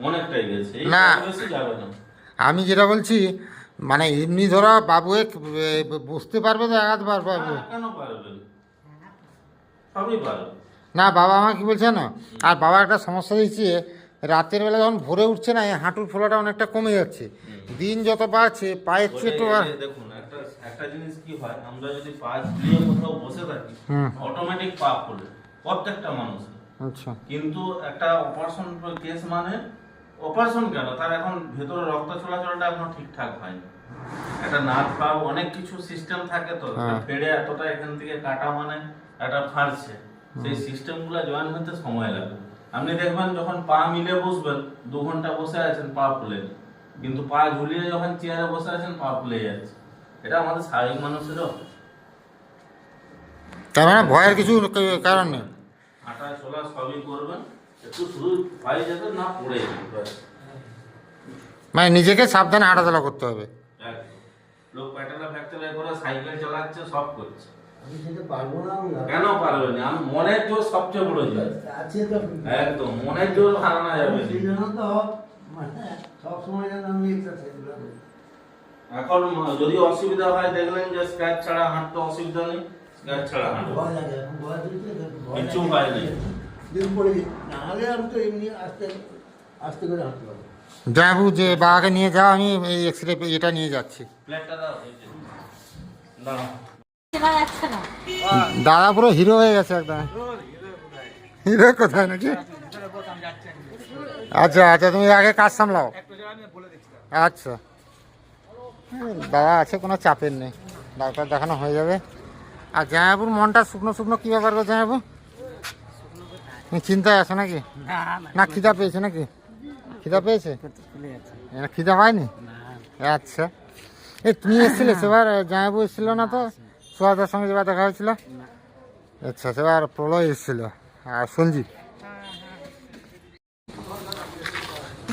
অনেকটাই গেছে, এই না। এর বেশি যাবে না। আমি যেটা বলছি, মানে এমনি ধরো বাবু বসতে পারবে তো একবার বাবু? হ্যাঁ, কেন পারবে না? সবই পারবে। না বাবা আমার কি বলছে না, আর বাবা একটা সমস্যা দিচ্ছে, রাতের বেলা যখন ভোরে উঠছে না, এই হাঁটুর ফোলাটা অনেকটা কমে যাচ্ছে, দিন যত বাড়ছে পায়ের চেয়ে একটু দেখুন একটা জিনিস কি হয়, আমরা যদি পা ঝুলিয়ে কোথাও বসে থাকি, অটোমেটিক পা খোলে প্রত্যেকটা মানুষের। আচ্ছা। কিন্তু একটা অপারেশন কেস মানে অপারেশন কেন, তার এখন ভেতরে রক্ত চলাচলটা এখনো ঠিকঠাক হয়নি। একটা নার্ভ ফার্ভ অনেক কিছু সিস্টেম থাকে, তো ফেড়ে এতটা এখান থেকে কাটা মানে একটা ফাড়ছে, সেই সিস্টেম গুলা জয়েন হতে সময় লাগে। আপনি দেখবেন যখন পা মিলে বসবেন, 2 ঘন্টা বসে আছেন পা ফুলে, কিন্তু পা ঝুলিয়ে যখন চেয়ারে বসে আছেন পা ফুলে যাচ্ছে। এটা আমাদের স্বাভাবিক মানুষেরও। তার মানে ভয়ের কিছু কারণ নেই, হাঁটা চলা সবই করবেন, একটু শুধু পায়ে যাবে না পড়ে যাবে। মানে নিজেকে সাবধানে হাঁটাচলা করতে হবে। লোক প্যাটেলা ফ্র্যাকচার করে সাইকেল চালাচ্ছে, সব করছে। আমি সেটা পারবো না। কেন পারবে না? আমি মনের জোর সবচেয়ে বড় জিনিস। আছে তো একদম মনের জোর হারানো যাবে না। সেই জন্য তো মানে সবসময় যেন আমি এক্সারসাইজ করি। এখন যদি অসুবিধা হয়, দেখলেন যে স্ক্র্যাচ ছাড়া হাঁটতে অসুবিধা নেই, স্ক্র্যাচ ছাড়া হাঁটবে, ভয় লাগে, এখন ভয় দিচ্ছে, কিচ্ছু ভয় নেই। দিন পরে নাহলে আমি তো এমনি আস্তে আস্তে করে হাঁটতে পারবো। যাবো যে বাবাকে নিয়ে যাও, আমি এই এক্সরে এটা নিয়ে যাচ্ছি। প্লেটটা দাও, এই যে। দাঁড়াও। দাদা পুরো হিরো হয়ে গেছে একদম। হিরো কোথায় নাকি? আচ্ছা আচ্ছা, তুমি আগে কাজ সামলাও। আচ্ছা দাদা আছে, কোনো চাপের নেই, ডাক্তার দেখানো হয়ে যাবে। আর জামাইবাবুর মনটা শুকনো শুকনো কী ব্যাপার গো জামাইবাবু? তুমি চিন্তায় আছো নাকি? না খিদা পেয়েছে নাকি? খিদা পেয়েছে? খিদা পায়নি? আচ্ছা, এই তুমি এসেছিলে সেবার, জামাইবাবু এসেছিল না তো সুহাদার সঙ্গে যেবার দেখা হয়েছিল? আচ্ছা, সেবার প্রলয় এসেছিল আর সঞ্জীব।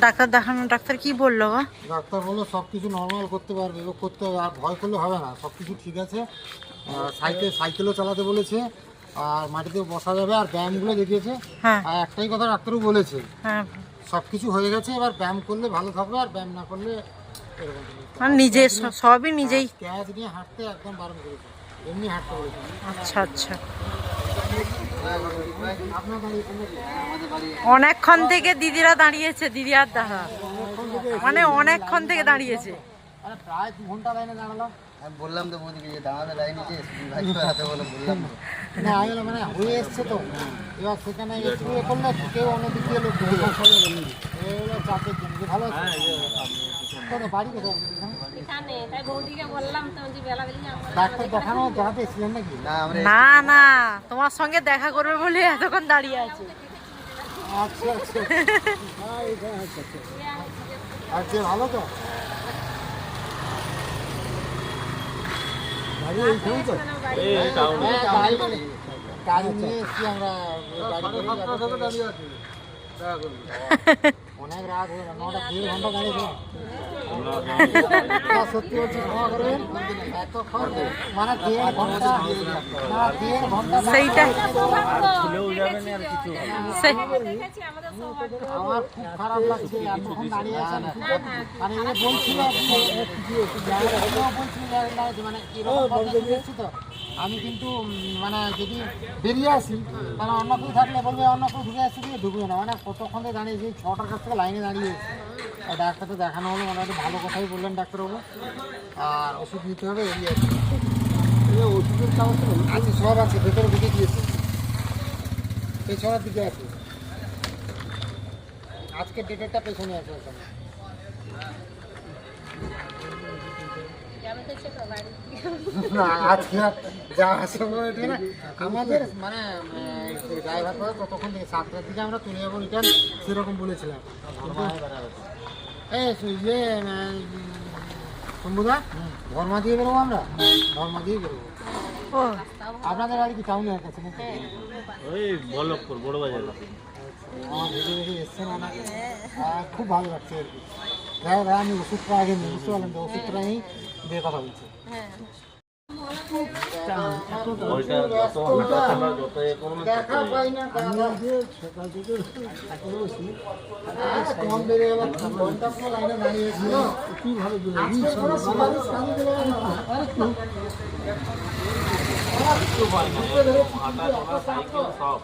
ডাক্তার দেখানো, ডাক্তার কি বললো গো? ডাক্তার বললো সব কিছু নর্মাল করতে পারবে, এবার করতে হবে, আর ভয় করলে হবে না, সব কিছু ঠিক আছে। সাইকেলও চালাতে বলেছে, আর মাটিতে বসা যাবে, আর ব্যায়ামগুলো দেখিয়েছে। হ্যাঁ। আর একটাই কথা ডাক্তারও বলেছে, হ্যাঁ, সব কিছু হয়ে গেছে, এবার ব্যায়াম করলে ভালো থাকবে, আর ব্যায়াম না করলে এরকম। মানে নিজে সবই নিজেই। ক্যাচ নিয়ে হাঁটতে একদম বারণ করেছে, এমনি হাঁটতে বলেছে। আচ্ছা আচ্ছা, অনেকক্ষণ থেকে দিদিরা দাঁড়িয়েছে, দিদি আর দাঁড়া। মানে অনেকক্ষণ থেকে দাঁড়িয়েছে। মানে প্রায় 2 ঘন্টা লাইনে দাঁড়ালাম। আমি বললাম তো বৌদিকে যে দাঁড়াবে লাইন নিচে ভাই হাতে বলে বললাম তো। না আমি বললাম মানে হয়ে এসছে তো, এবার সেখানে একটু এ করলে কেউ অন্যদিক দিয়ে লোক ঢুকে পৌঁছাবে। এগুলো চাপের জন্য। যে ভালো আছে কোথায় বাড়ি কোথায়? এখানে তাই বৌদিকে বললাম তো যে বেলাবেলি ডাক্তার দেখানো যাতে এসেছিলেন নাকি? না আমরা না না, তোমার সঙ্গে দেখা করবে বলে এতক্ষণ দাঁড়িয়ে আছে। আচ্ছা আচ্ছা আচ্ছা ভালো তো গাড়ি এইখানে তো? এই টাউনে হ্যাঁ, গাড়ি নিয়ে এসছি আমরা। অনেক রাত হয়ে গেল, 1.5 ঘন্টা দাঁড়িয়েছিলাম। সত্যি বলছি ক্ষমা করবেন, এত মানে 1.5 ঘন্টা, না 1.5 ঘন্টা সেইটাই আমার খুব খারাপ লাগছে। এতক্ষণ দাঁড়িয়ে আছেন মানে এ বলছিল মানে এরকম পদ্ধতি এসেছি তো আমি কিন্তু মানে যদি বেরিয়ে আসি মানে অন্য কেউ থাকলে বলবে অন্য কেউ ঢুকে আসছে দিয়ে ঢুকবে না। মানে কতক্ষণ থেকে দাঁড়িয়েছি, 6টার কাছ থেকে লাইনে দাঁড়িয়ে ডাক্তারটা দেখানো হলো, মোটামুটি ভালো কথাই বললেন ডাক্তারবাবু। আর ওষুধ নিতে হবে এড়িয়ে আছে। ওষুধের কাগজ আছে, সব আছে, ভেতরে ঢুকে দিয়েছে, পেছনের দিকে আছে। আজকে ডেটেরটা পেছনে আছে ওখানে। না আজকে যা আছে না আমাদের মানে ড্রাইভার করে ততক্ষণ থেকে 7টার দিকে আমরা চলে যাবো রিটার্ন সেরকম বলেছিলাম। এই ইয়ে শম্ভুদা ধর্মা দিয়ে বেরোবো আমরা, ধর্মা দিয়ে বেরোবো। ও আপনাদের বাড়ি কি টাউনের কাছে নাকি? ওই বল্লভপুর বড় বাজার। আমার ভিডিও দেখে এসছেন অনেক, খুব ভালো লাগছে আর কি। যাই হোক, আমি ওষুধটা আগে নিয়ে বুঝতে পারলাম যে ওষুধটা নিয়েই দিয়ে কথা বলছি। ওইটা যত হাঁটা চলা যত এ করবে দেখা পাই না সকাল থেকে কম বেড়ে গেল, ঘন্টা পুরো লাইনে দাঁড়িয়েছিল। কিভাবে হাঁটা চলা সাইকেল সব।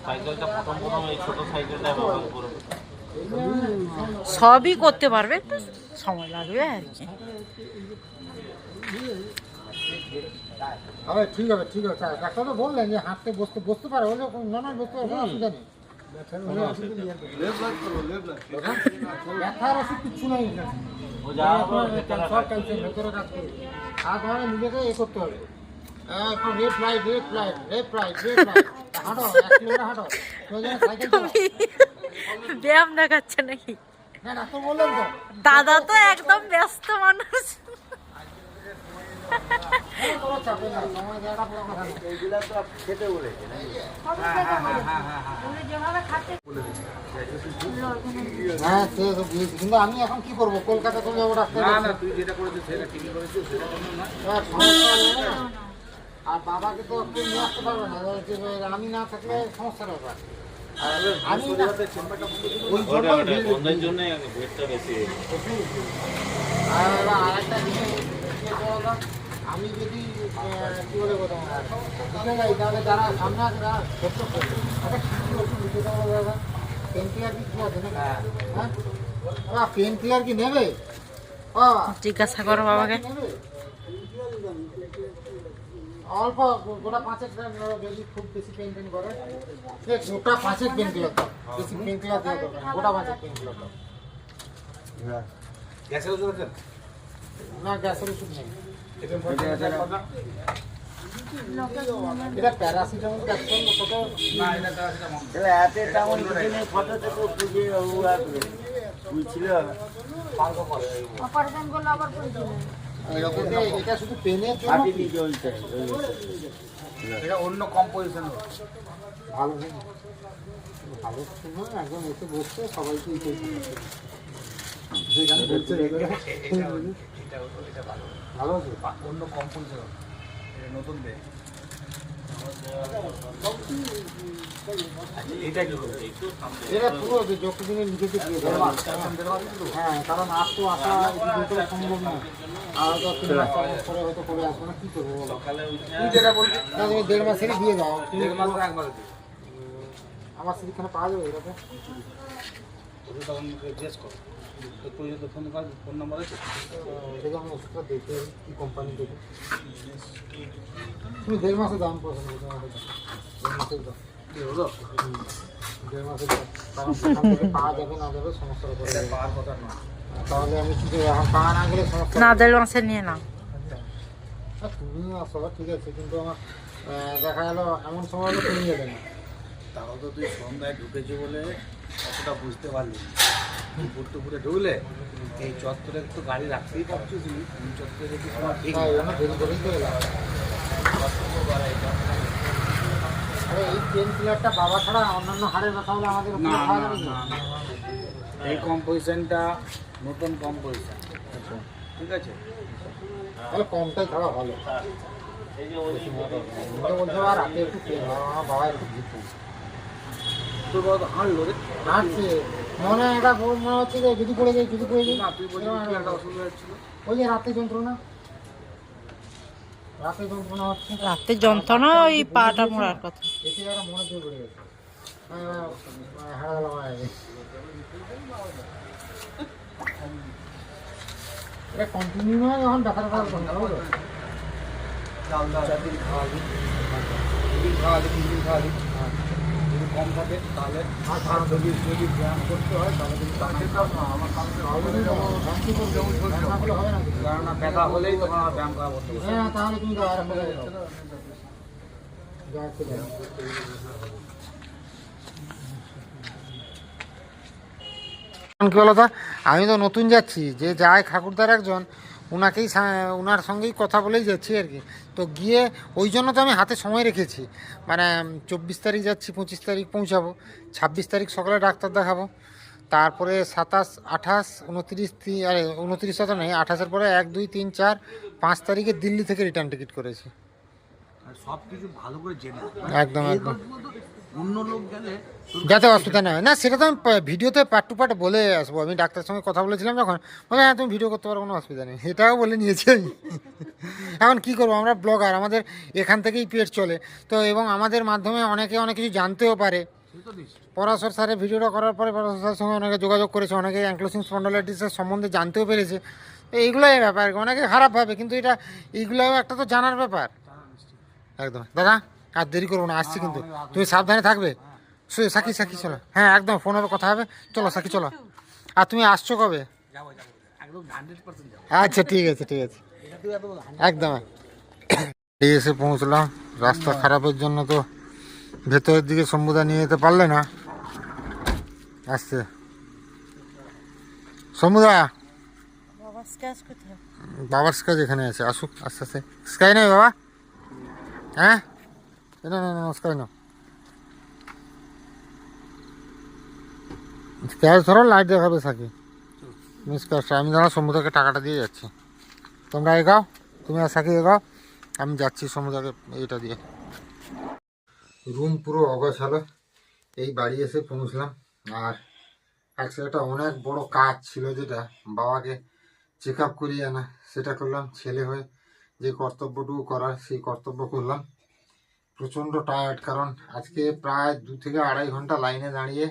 সাইকেলটা প্রথম এই ছোট সাইকেলটা ব্যবহার করবে। সবই করতে পারবে, একটু সময় লাগবে আর কি। আরে ঠিক হবে ঠিক আছে, ডাক্তার তো বললেন যে হাঁটতে বসতে পারে, হলে নর্মাল বসতে পারে, কোনো অসুবিধা নেই। ব্যথার ওষুধ কিচ্ছু নেই এখানে। ও যাওয়ার সব পর ক্যালসিয়াম ভেতরে কাজ করবে। আর ধরে নিজেকে এ করতে হবে, একটু রেপ লাইট হাঁটো, 1 কিলোমিটার হাঁটো, প্রয়োজনে সাইকেল চালাও। ব্যায়াম দেখাচ্ছে নাকি? না ডাক্তার বললেন তো দাদা তো একদম ব্যস্ত মানুষ। কোনো চাপে না, সময় দেওয়াটা পুরো কথা না। হ্যাঁ সে তো বুঝেছি, কিন্তু আমি এখন কি করবো? কলকাতা চলে যাবো ডাক্তার কাছে। তুই যেটা করেছিস সেটা ঠিকই করেছিস, সেটা না সমস্যা হলো না। আর বাবাকে তো কেউ নিয়ে আসতে পারবে না, আমি না থাকলে সমস্যার ব্যাপার। আর আমি না- ওই জন্যই ভিড় বন্ধের জন্য ভেটটা বেশি। আর আরেকটা জিনিস কি বললাম, আমি যদি কি বলে বলতে ঢুকে যাই তাহলে যারা সামনে আছে তারা ধরতে পারবে। আচ্ছা কি ওষুধ দিতে পারবো দাদা? পেন কিলার কি আছে নাকি? হ্যাঁ পেন কিলার কি নেবে? ও জিজ্ঞাসা করো বাবাকে। নেবে? অল্প গোটা 5 গ্রাম বেশি, খুব বেশি পেন করে সে গোটা 5 পেন কিলার দাও, বেশি পেন কিলার দেওয়া দরকার নেই, গোটা 5 পেন কিলার দাও। গ্যাসের ওষুধ আছে? না গ্যাসের ওষুধ নেই, এটা প্যারাসিটামল ক্যাপসুল কত না এটা প্যারাসিটামল। অপারেশন করলে আবার পড়ছিল। এটা শুধু পেনের জন্য এটা অন্য কম্পোজিশন। ভালো নেই, ভালো শুনো একদম এসে বসছে সবাইকে ভালো আছে অন্য কম্পোজিশন, এটা নতুন দে। এটা কি করে? এটা পুরো যত দিনে লিখেছে দিয়ে দেবো। হ্যাঁ কারণ আর তো আসা ভেতরে সম্ভব না, আর তো 3 মাস 4 মাস পরে হয়তো করে আসবো না, কি করবো বলো? তুই যেটা বলবি না, তুমি 1.5 মাসেরই দিয়ে দাও। 1.5 মাস বা 1 মাস। আমার সিরিখানে পাওয়া যাবে এরকম? ওটা তখন জিজ্ঞেস করো তো প্রয়োজন ফোন নাম্বার আছে দেখে আমি ওষুধটা দেখে কী কোম্পানি দেখে তুমি 1.5 মাসের দাম পছন্দ করছো আমাদের 1 মাসের দাম কি হলো 1.5 মাসের দাম কারণ সেখান থেকে পাওয়া যাবে না যাবে সমস্যার উপরে পাওয়ার কথা না তাহলে আমি কি করবো এখন পাওয়া না গেলে সমস্যা না 1.5 মাসের নিয়ে না তুমি আসো ঠিক আছে কিন্তু আমার দেখা গেলো এমন সময় হলে তুমি যাবে না তাও তো তুই সন্ধ্যায় ঢুকেছি বলে অতটা বুঝতে পারলি দুপুরে ঢুকলে এই চত্বরে তো গাড়ি রাখতেই পারছিস এই চত্বরে দেখি তোমার ঠিক না, এই জন্য দেরি করেই তো এলাম। আরে এই পেন কিলারটা বাবা ছাড়া অন্যান্য হাড়ের ব্যথা হলে আমাদের না খাওয়া না যাবে কি? না না। এই কম্পোজিশনটা নতুন কম্পোজিশন ঠিক আছে তাহলে কমটাই খাওয়া ভালো তো বলতে পার রাতে একটু পেন আমার বাবা একটু ভিতু তোর বাবা তো হাঁটলো রে হাঁটছে মনে হয় এটা মনে হচ্ছে যে যদি পড়ে যাই যদি পড়ে যাই না তুই বলছিস কি একটা অসুবিধা হচ্ছিল ওই যে রাতে যন্ত্রণা হচ্ছে রাতে যন্ত্রণা ওই পাটা মোড়ার কথা এতে একটা মনে দিয়ে পড়ে গেছে হারা গেল এটা কন্টিনিউ নয় যখন ব্যথা ব্যথা করতে চাল দাও 4 দিন খাওয়াবি 2 দিন খাওয়াবি 3 দিন খাওয়াবি যদি কম থাকে তাহলে আর যদি ব্যায়াম করতে হয় তাহলে কিন্তু তাকে আমার কাছে হবে হবে না কেননা ব্যথা হলেই তখন আমার ব্যায়াম করা করতে হবে হ্যাঁ তাহলে তুমি তো আরাম করে কি বলতো আমি তো নতুন যাচ্ছি যে যায় ঠাকুরদার একজন ওনাকেই ওনার সঙ্গেই কথা বলেই যাচ্ছি আর কি তো গিয়ে ওই জন্য তো আমি হাতে সময় রেখেছি মানে 24 তারিখ যাচ্ছি 25 তারিখ পৌঁছাবো 26 তারিখ সকালে ডাক্তার দেখাবো তারপরে 27 28 29 আরে 29 তো নেই 28-এর পরে 1 2 3 4 5 তারিখে দিল্লি থেকে রিটার্ন টিকিট করেছি আর সব কিছু ভালো করে জেনে একদম একদম অন্য লোক গেলে যাতে অসুবিধা না হয় না সেটা তো আমি ভিডিওতে পার্ট টু পার্ট বলে আসবো আমি ডাক্তারের সঙ্গে কথা বলেছিলাম যখন বলে হ্যাঁ তুমি ভিডিও করতে পারো কোনো অসুবিধা নেই এটাও বলে নিয়েছি আমি এখন কী করবো আমরা ব্লগার আমাদের এখান থেকেই পেট চলে তো এবং আমাদের মাধ্যমে অনেকে অনেক কিছু জানতেও পারে পরাশর স্যারের ভিডিওটা করার পরে পরাশর স্যারের সঙ্গে অনেকে যোগাযোগ করেছে অনেকে অ্যাঙ্ক্লোসিং স্পন্ডালাইটিসের সম্বন্ধে জানতেও পেরেছে তো এইগুলোই ব্যাপার অনেকে খারাপ ভাবে কিন্তু এটা এইগুলোও একটা তো জানার ব্যাপার একদম দাদা আর দেরি করবো না আসছি কিন্তু তুমি সাবধানে থাকবে সাকি সাকি চলো হ্যাঁ একদম ফোন হবে কথা হবে চলো সাকি চলো আর তুমি আসছো কবে একদম 100% যাবো আচ্ছা ঠিক আছে একদম এসে পৌঁছলাম রাস্তা খারাপের জন্য তো ভেতরের দিকে শম্ভুদা নিয়ে যেতে পারলে না আসছে শম্ভুদা বাবার স্কাচ এখানে আছে আসুক আস্তে আস্তে স্কাই নেই বাবা হ্যাঁ না না না স্কাই না স্ক্যাচ ধরো লাইট দেখাবে সাকি তুমি স্ক্যাচটা আমি জানা সমুদ্রকে টাকাটা দিয়ে যাচ্ছি তোমরা এগাও তুমি আর সাকি এগাও আমি যাচ্ছি সমুদ্রকে এটা দিয়ে রুম পুরো অগোছালো এই বাড়ি এসে পৌঁছলাম আর আজকে একটা অনেক বড় কাজ ছিল যেটা বাবাকে চেক আপ করিয়ে আনা সেটা করলাম ছেলে হয়ে যে কর্তব্যটুকু করার সেই কর্তব্য করলাম প্রচণ্ড টায়ার্ড কারণ আজকে প্রায় 2 থেকে 2.5 ঘন্টা লাইনে দাঁড়িয়ে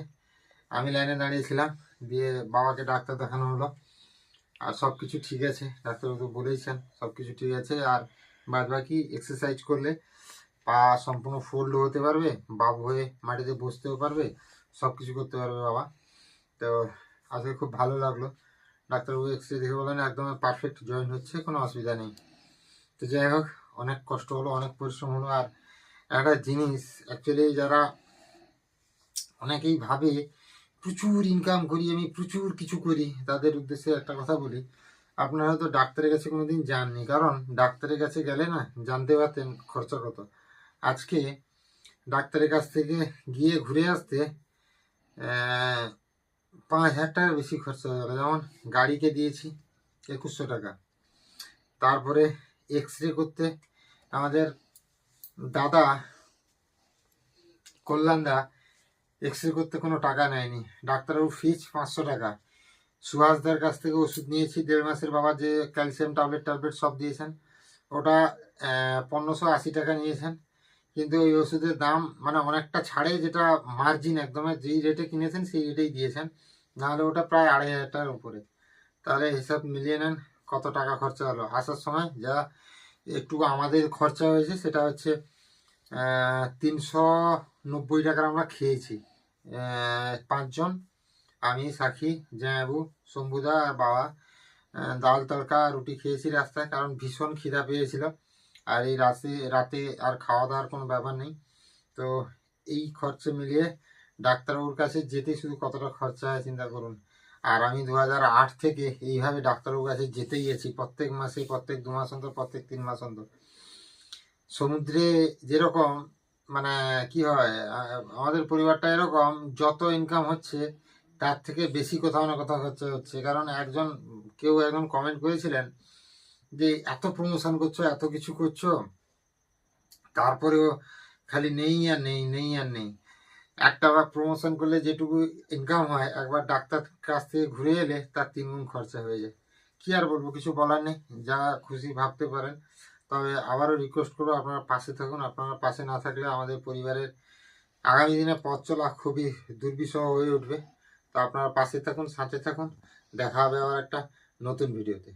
আমি লাইনে দাঁড়িয়েছিলাম দিয়ে বাবাকে ডাক্তার দেখানো হলো আর সব কিছু ঠিক আছে ডাক্তারবাবু বলেইছেন সব কিছু ঠিক আছে আর বাদ বাকি এক্সারসাইজ করলে পা সম্পূর্ণ ফোল্ড হতে পারবে বাবু হয়ে মাটিতে বসতেও পারবে সব কিছু করতে পারবে বাবা তো আজকে খুব ভালো লাগলো ডাক্তারবাবু এক্সরে দেখে বলেন একদম পারফেক্ট জয়েন্ট হচ্ছে কোনো অসুবিধা নেই তো যাই হোক অনেক কষ্ট হলো অনেক পরিশ্রম হলো আর একটা জিনিস অ্যাকচুয়ালি যারা অনেকেই ভাবে প্রচুর ইনকাম করি আমি প্রচুর কিছু করি তাদের উদ্দেশ্যে একটা কথা বলি আপনারা হয়তো ডাক্তারের কাছে কোনোদিন যাননি কারণ ডাক্তারের কাছে গেলে না জানতে পারতেন খরচা কত আজকে ডাক্তারের কাছ থেকে গিয়ে ঘুরে আসতে 5,000 টাকার বেশি খরচা হয়ে গেল যেমন গাড়িকে দিয়েছি 2100 টাকা তারপরে এক্সরে করতে আমাদের দাদা কল্যাণদা এক্সরে করতে কোনো টাকা নেয়নি ডাক্তারবাবু ফিজ 500 টাকা সুহাসদার কাছ থেকে ওষুধ নিয়েছি 1.5 মাসের বাবা যে ক্যালসিয়াম ট্যাবলেট সব দিয়েছেন ওটা 1580 টাকা নিয়েছেন কিন্তু ওই ওষুধের দাম মানে অনেকটা ছাড়ে যেটা মার্জিন একদম যেই রেটে কিনেছেন সেই রেটেই দিয়েছেন নাহলে ওটা প্রায় 2,500 টাকার উপরে। তাহলে হিসাব মিলিয়ে নেন কত টাকা খরচা হলো। আসার সময় যা একটু আমাদের খরচা হয়েছে সেটা হচ্ছে 390 টাকার আমরা খেয়েছি 5 জন, আমি, সাক্ষী, জামাইবু, শম্ভুদা আর বাবা। ডাল তড়কা রুটি খেয়েছি রাস্তায়, কারণ ভীষণ খিদা পেয়েছিল। আর এই রাতে আর খাওয়া দাওয়ার কোনো ব্যাপার নেই। তো এই খরচা মিলিয়ে ডাক্তারবাবুর কাছে যেতে শুধু কতটা খরচা হয় চিন্তা করুন। আর আমি 2008 থেকে এইভাবে ডাক্তারবাবুর কাছে যেতেই গেছি, প্রত্যেক মাসে, প্রত্যেক 2 মাস অন্তর, প্রত্যেক 3 মাস অন্তর। সমুদ্রে যেরকম মানে কি হয়, আমাদের পরিবারটা এরকম, যত ইনকাম হচ্ছে তার থেকে বেশি কোথাও না কোথাও খরচা হচ্ছে। কারণ কেউ একজন কমেন্ট করেছিলেন যে এত প্রমোশন করছো, এত কিছু করছো, তারপরেও খালি নেই আর নেই, নেই আর নেই। একটা বার প্রমোশন করলে যেটুকু ইনকাম হয়, একবার ডাক্তার কাছ থেকে ঘুরে এলে তার 3 গুণ খরচা হয়ে যায়। কি আর বলবো, কিছু বলার নেই, যা খুশি ভাবতে পারেন। তবে আবারও রিকোয়েস্ট করবো আপনারা পাশে থাকুন। আপনারা পাশে না থাকলে আমাদের পরিবারের আগামী দিনে পথ চলা খুবই দুর্বিষহ হয়ে উঠবে। তো আপনারা পাশে থাকুন, সাথে থাকুন। দেখা হবে আবার একটা নতুন ভিডিওতে।